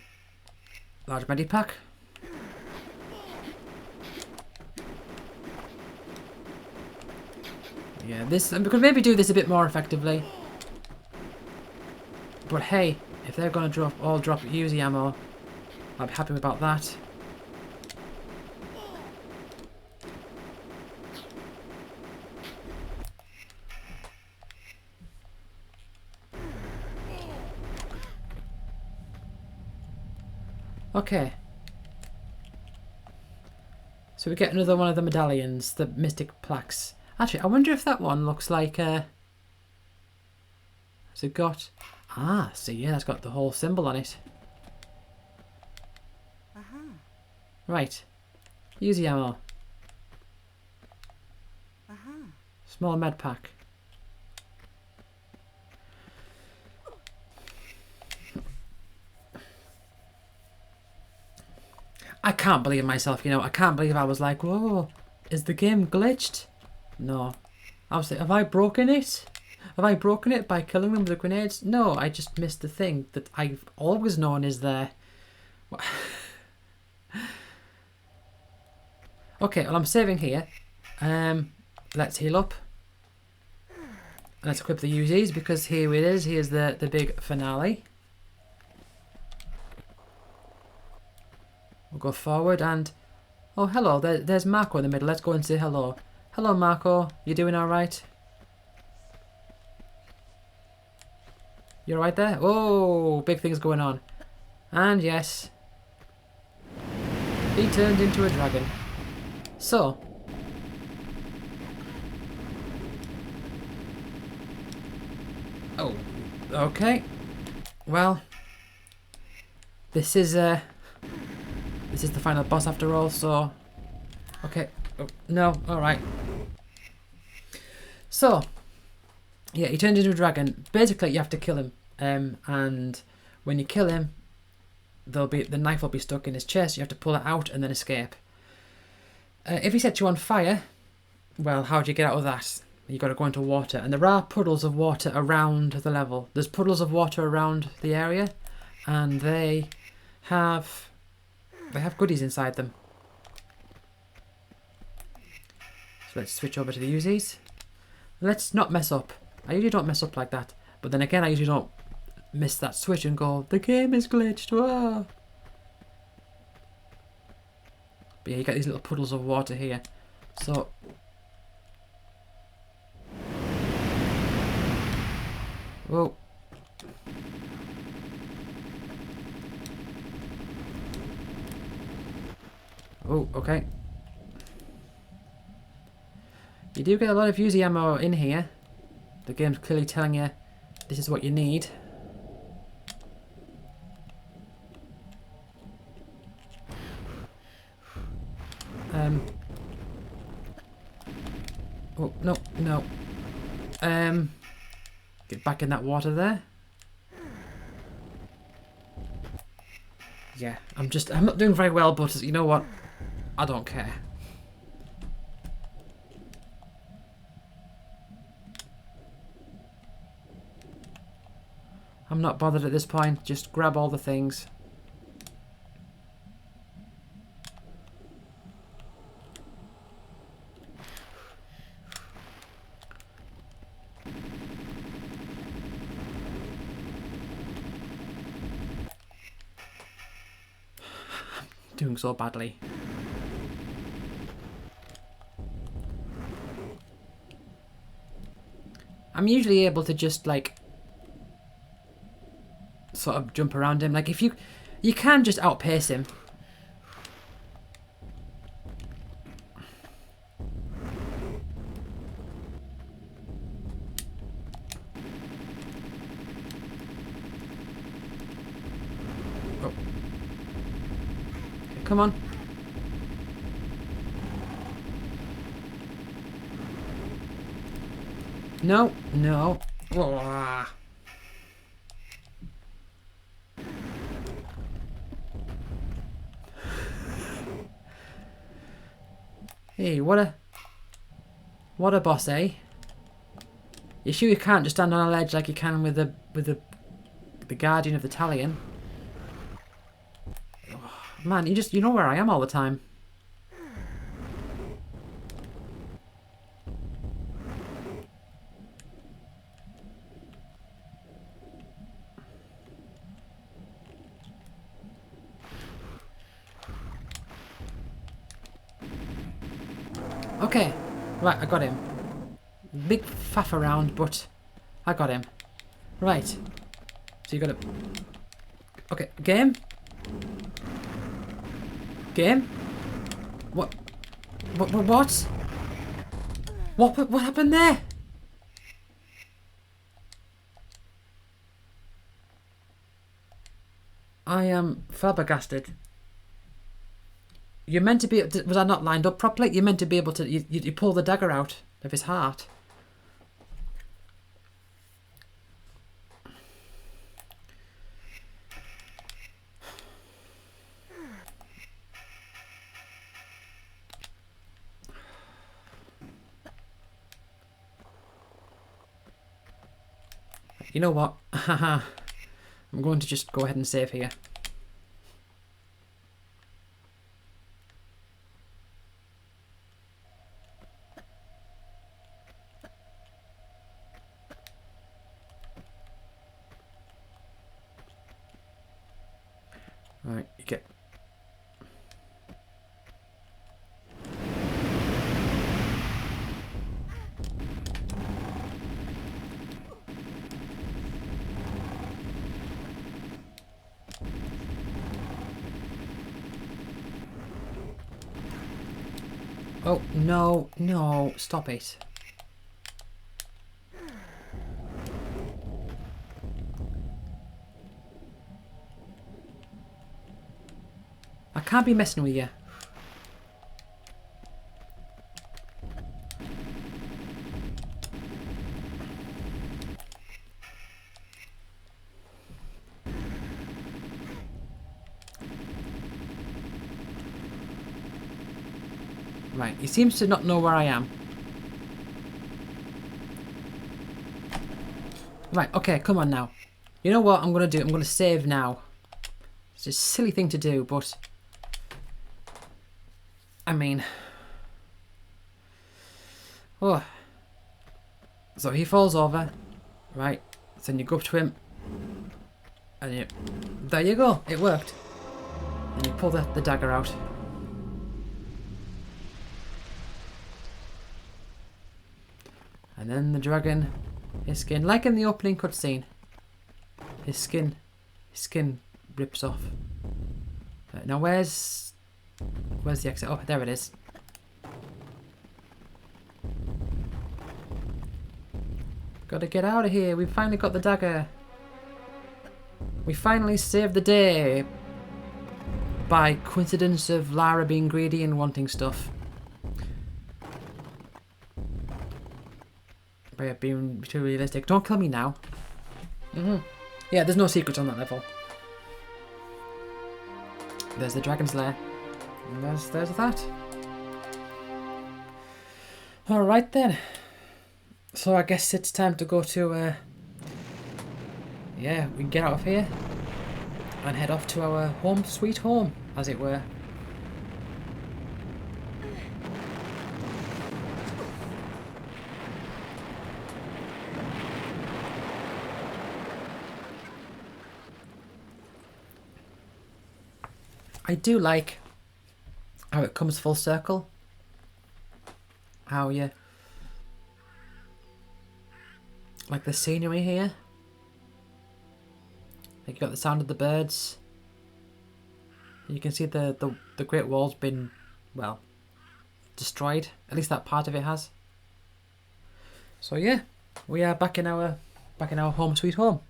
Speaker 1: Large medipack. Yeah, we could maybe do this a bit more effectively. But hey, if they're gonna drop Uzi ammo, I'll be happy about that. Okay. So we get another one of the medallions, the mystic plaques. Actually, I wonder if that one looks like has it got... Ah, see, yeah, that's got the whole symbol on it. Right. Uzi ammo. Small med pack. I can't believe myself, you know. I can't believe I was like, whoa, is the game glitched? No. I was like, have I broken it? Have I broken it by killing them with the grenades? No, I just missed the thing that I've always known is there. Okay, well, I'm saving here. let's heal up. Let's equip the Uzis because here it is. Here's the big finale. We'll go forward and... Oh, hello. There's Marco in the middle. Let's go and say hello. Hello, Marco. You doing alright? You alright there? Oh, big things going on. And yes, he turned into a dragon. So, oh, okay. Well, this is the final boss after all. So, okay. Oh, no, all right. So, yeah, he turned into a dragon. Basically, you have to kill him, and when you kill him, the knife will be stuck in his chest. You have to pull it out and then escape. If he sets you on fire, well, how do you get out of that? You got to go into water, and there are puddles of water around the level. There's puddles of water around the area, and they have goodies inside them. So let's switch over to the Uzis. Let's not mess up. I usually don't mess up like that, but then again, I usually don't miss that switch and go, the game is glitched. Whoa. But yeah, you get these little puddles of water here. So whoa. Oh, okay. You do get a lot of Uzi ammo in here. The game's clearly telling you this is what you need. Oh, no, no. Get back in that water there. Yeah, I'm not doing very well, but you know what? I don't care. I'm not bothered at this point. Just grab all the things. Doing so badly. I'm usually able to just like sort of jump around him. Like if you can just outpace him. Oh. Okay, come on. No, no. Oh. Hey, what a boss, eh? You sure you can't just stand on a ledge like you can with the Guardian of the Talion? Oh, man, you know where I am all the time. Okay, right, I got him. Big faff around, but I got him. Right, so you gotta... Okay, game? Game? What? What? What happened there? I am flabbergasted. You're meant to be... Was I not lined up properly? You're meant to be able to... You pull the dagger out of his heart. You know what? I'm going to just go ahead and save here. Right, you get... Oh, no, no, stop it. I can't be messing with you. Right, he seems to not know where I am. Right, okay, come on now. You know what I'm going to do? I'm going to save now. It's a silly thing to do, but... I mean... Oh. So he falls over. Right, then you go up to him. And you... There you go, it worked. And you pull the dagger out. And then the dragon, his skin, like in the opening cutscene, his skin rips off. Now where's the exit? Oh, there it is. Gotta get out of here. We finally got the dagger. We finally saved the day. By coincidence of Lara being greedy and wanting stuff. By being too realistic. Don't kill me now. Yeah, there's no secrets on that level. There's the dragon's lair. And there's that. Alright then. So I guess it's time to go to yeah, we can get out of here and head off to our home sweet home, as it were. I do like how it comes full circle. How you... like the scenery here. Like you got the sound of the birds. You can see the Great Wall's been, well, destroyed. At least that part of it has. So yeah, we are back in our home sweet home.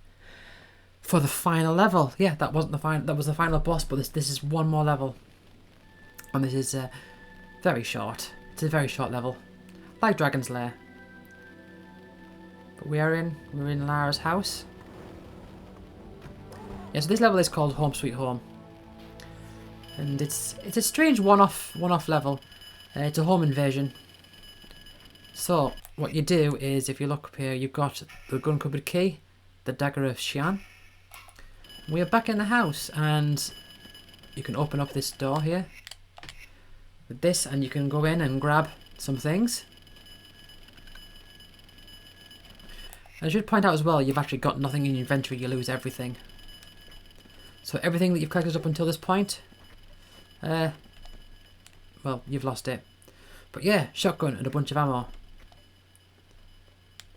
Speaker 1: For the final level. Yeah, that wasn't the final, that was the final boss, but this is one more level. And this is very short. It's a very short level. Like Dragon's Lair. But we're in Lara's house. Yeah, so this level is called Home Sweet Home. And it's a strange one-off level. It's a home invasion. So what you do is, if you look up here, you've got the gun cupboard key, the dagger of Xian. We are back in the house, and you can open up this door here with this, and you can go in and grab some things. I should point out as well, you've actually got nothing in your inventory, you lose everything. So everything that you've collected up until this point, well, you've lost it. But yeah, shotgun and a bunch of ammo.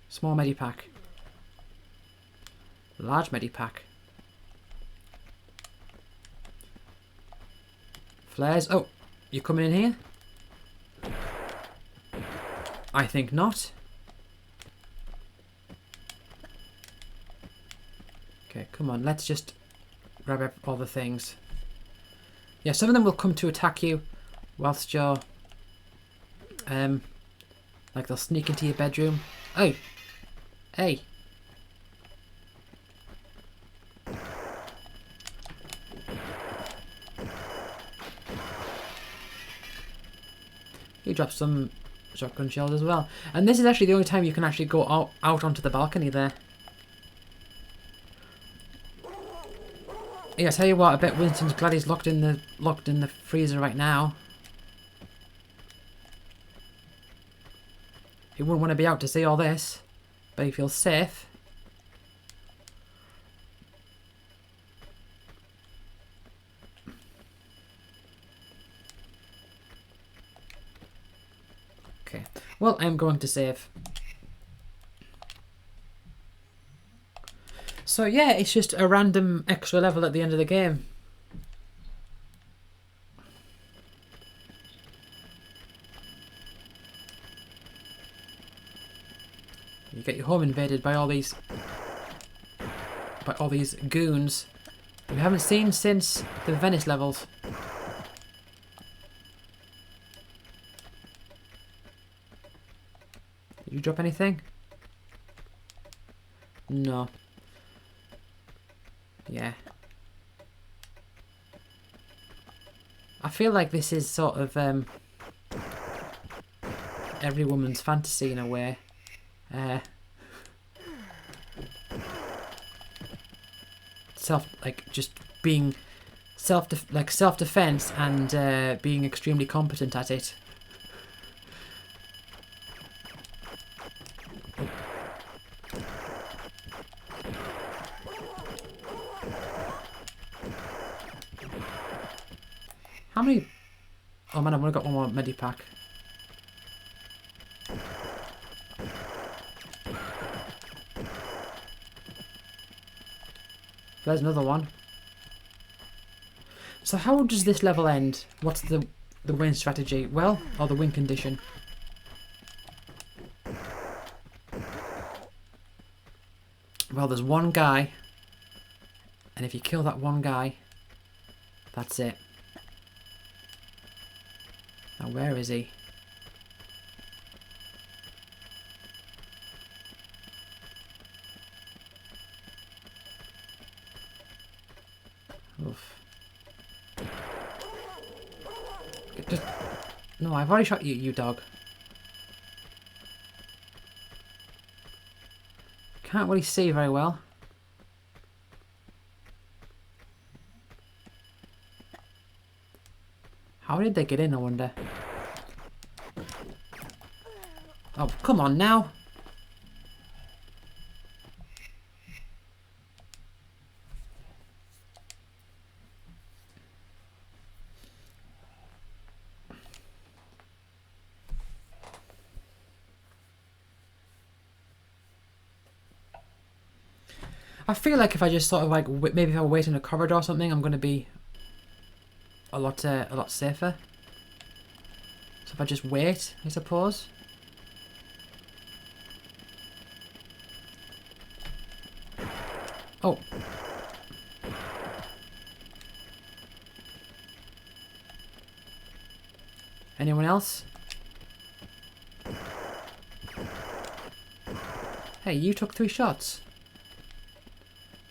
Speaker 1: Small medipack. Large medipack. Flares. Oh, you coming in here? I think not. Okay, come on, let's just grab all the things. Yeah, some of them will come to attack you whilst you're... like they'll sneak into your bedroom. Oh! Hey! He drops some shotgun shells as well. And this is actually the only time you can actually go out onto the balcony there. Yeah, I tell you what, I bet Winston's glad he's locked in the freezer right now. He wouldn't want to be out to see all this, but he feels safe. Well, I'm going to save. So yeah, it's just a random extra level at the end of the game. You get your home invaded by all these goons we haven't seen since the Venice levels. Did you drop anything? No. Yeah. I feel like this is sort of every woman's fantasy in a way. Just being self-defense and being extremely competent at it. How many? Oh man, I've only got one more medipack. There's another one. So how does this level end? What's the win strategy? Well, or the win condition? Well, there's one guy, and if you kill that one guy, that's it. Now where is he? Oof. No, I've already shot you, you dog. Can't really see very well. How did they get in, I wonder? Oh, come on now. I feel like if I just sort of like maybe if I wait in a corridor or something, I'm going to be a lot safer. So if I just wait, I suppose. Oh. Anyone else? Hey, you took 3 shots.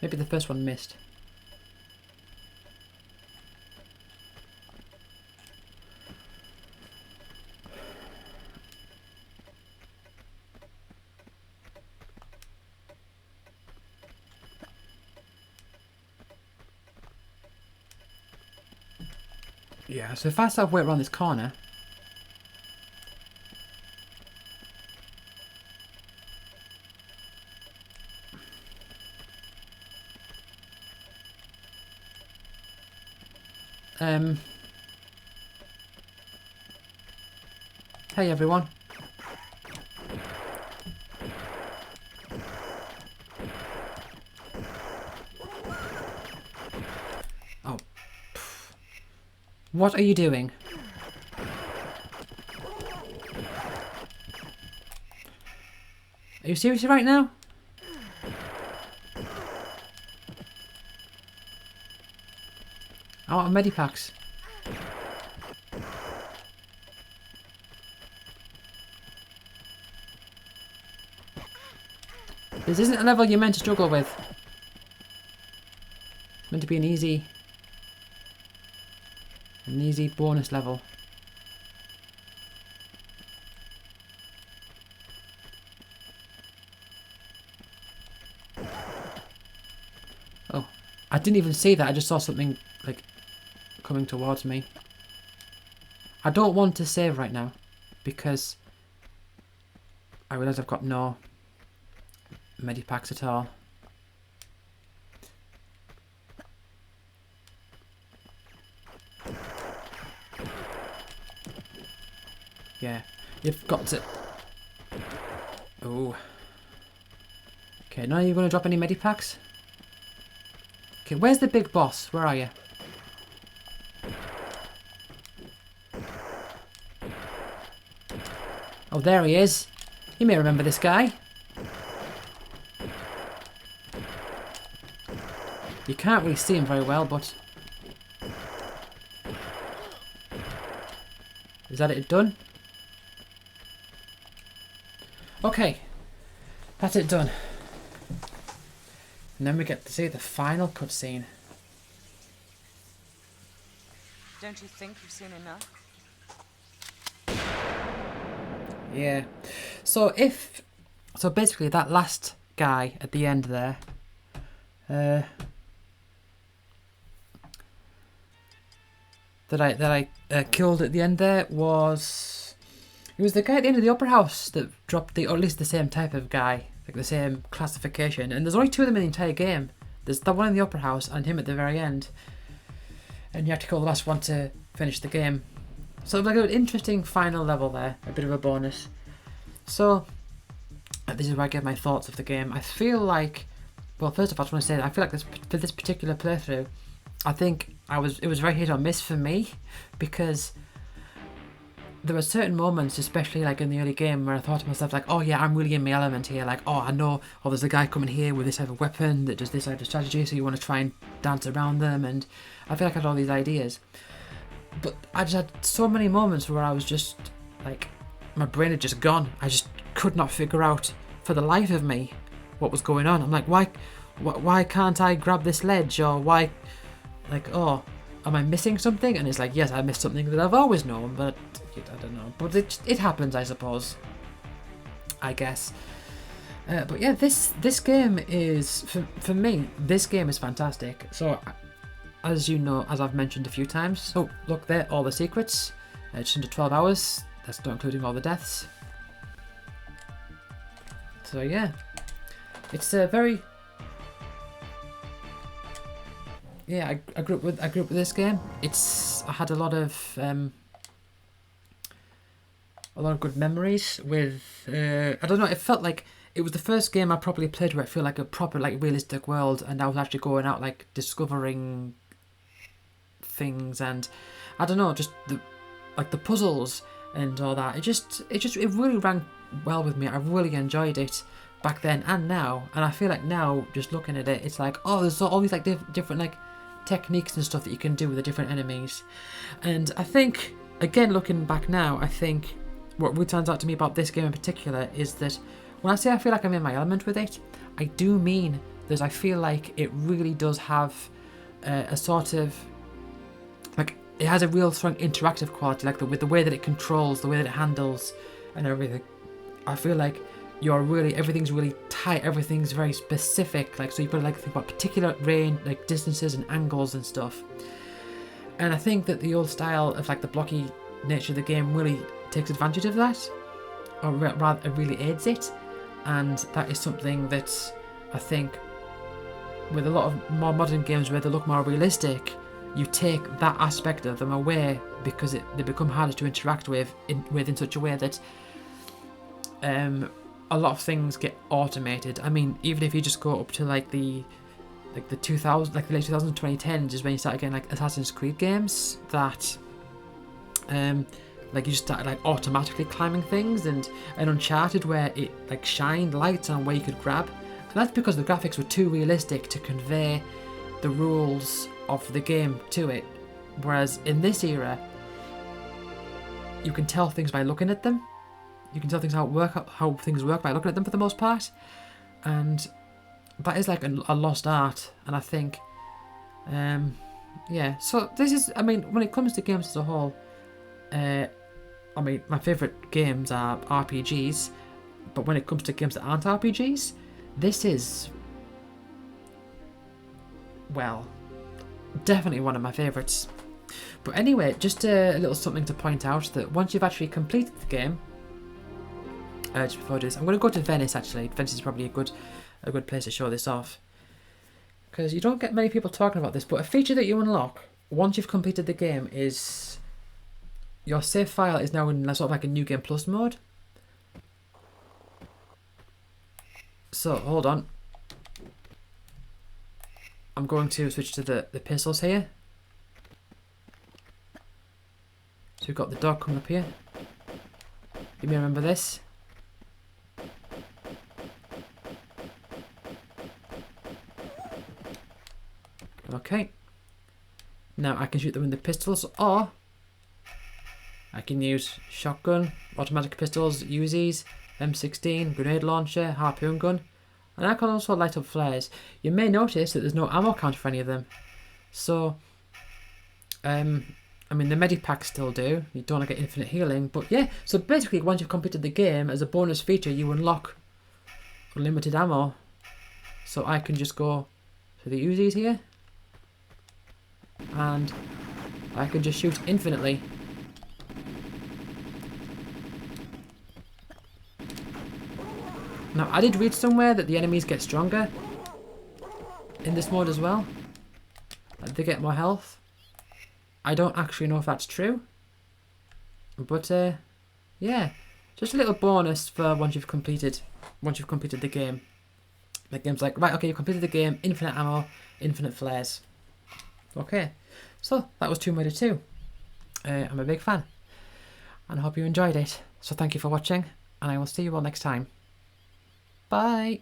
Speaker 1: Maybe the first one missed. Yeah, so if I sort of wait around this corner. Hey everyone. Oh. What are you doing? Are you serious right now? I want medipacks. This isn't a level you're meant to struggle with. It's meant to be an easy bonus level. Oh, I didn't even see that. I just saw something like coming towards me. I don't want to save right now because I realise I've got no medipacks at all. Yeah, you've got to Oh. Okay, now you're going to drop any medipacks? Okay, where's the big boss? Where are you? Oh, there he is. You may remember this guy. You can't really see him very well, but... Is that it done? Okay. That's it done. And then we get to see the final cutscene.
Speaker 2: Don't you think you've seen enough?
Speaker 1: Yeah. So basically that last guy at the end there, that I killed at the end there was, it was the guy at the end of the Opera House that dropped or at least the same type of guy, like the same classification. And there's only two of them in the entire game. There's the one in the Opera House and him at the very end. And you have to kill the last one to finish the game. So like an interesting final level there, a bit of a bonus. So this is where I give my thoughts of the game. I feel like, well, first of all, I just want to say that I feel like for this particular playthrough, I think it was very hit or miss for me, because there were certain moments, especially like in the early game, where I thought to myself like, oh yeah, I'm really in my element here. Like, oh, I know, oh, there's a guy coming here with this type of weapon that does this type of strategy, so you want to try and dance around them, and I feel like I had all these ideas. But I just had so many moments where I was just like, my brain had just gone. I just could not figure out for the life of me what was going on. I'm like, why can't I grab this ledge? Or why, like, oh, am I missing something? And it's like, yes, I missed something that I've always known, but I don't know. But it happens, I suppose. I guess. But yeah, this game is, for me, this game is fantastic. So, as you know, as I've mentioned a few times, so look there, all the secrets, just under 12 hours, that's not including all the deaths. So yeah, it's a very, yeah, I grew up with this game. I had a lot of good memories with, I don't know, it felt like it was the first game I probably played where it felt like a proper like realistic world, and I was actually going out like discovering things, and I don't know, just the puzzles and all that. It really rang well with me. I really enjoyed it back then and now, and I feel like now, just looking at it, it's like, oh, there's all these like different like techniques and stuff that you can do with the different enemies. And I think, again, looking back now, I think what really turns out to me about this game in particular is that when I say I feel like I'm in my element with it, I do mean that I feel like it really does have a sort of, like, it has a real strong interactive quality, like with the way that it controls, the way that it handles and everything. I feel like everything's really tight, everything's very specific, like, so you've got to like think about particular range, like distances and angles and stuff. And I think that the old style of like the blocky nature of the game really takes advantage of that, or rather it really aids it. And that is something that I think with a lot of more modern games where they look more realistic, you take that aspect of them away because they become harder to interact with in such a way that a lot of things get automated. I mean, even if you just go up to like the late 2000s, 2010s is when you start getting like Assassin's Creed games that like you just started like automatically climbing things, and Uncharted where it like shined lights on where you could grab, and that's because the graphics were too realistic to convey the rules of the game to it. Whereas in this era, you can tell things by looking at them. You can tell things how things work by looking at them for the most part, and that is like a lost art. And I think, yeah. So this is, I mean, when it comes to games as a whole, I mean, my favourite games are RPGs, but when it comes to games that aren't RPGs, this is, well, definitely one of my favourites. But anyway, just a little something to point out, that once you've actually completed the game, just before I do this, I'm going to go to Venice actually. Venice is probably a good place to show this off, because you don't get many people talking about this, but a feature that you unlock once you've completed the game is your save file is now in sort of like a New Game Plus mode. So, hold on. I'm going to switch to the pistols here. So we've got the dog coming up here. You may remember this. Okay. Now I can shoot them with the pistols, or I can use shotgun, automatic pistols, Uzis, M16, grenade launcher, harpoon gun, and I can also light up flares. You may notice that there's no ammo count for any of them. So, I mean the medipacks still do. You don't want to get infinite healing, but yeah. So basically, once you've completed the game, as a bonus feature, you unlock unlimited ammo. So I can just go to the Uzis here, and I can just shoot infinitely. Now, I did read somewhere that the enemies get stronger in this mode as well. They get more health. I don't actually know if that's true. But, yeah. Just a little bonus for once you've completed the game. The game's like, right, okay, you've completed the game, infinite ammo, infinite flares. Okay. So, that was Tomb Raider 2. I'm a big fan. And I hope you enjoyed it. So thank you for watching, and I will see you all next time. Bye!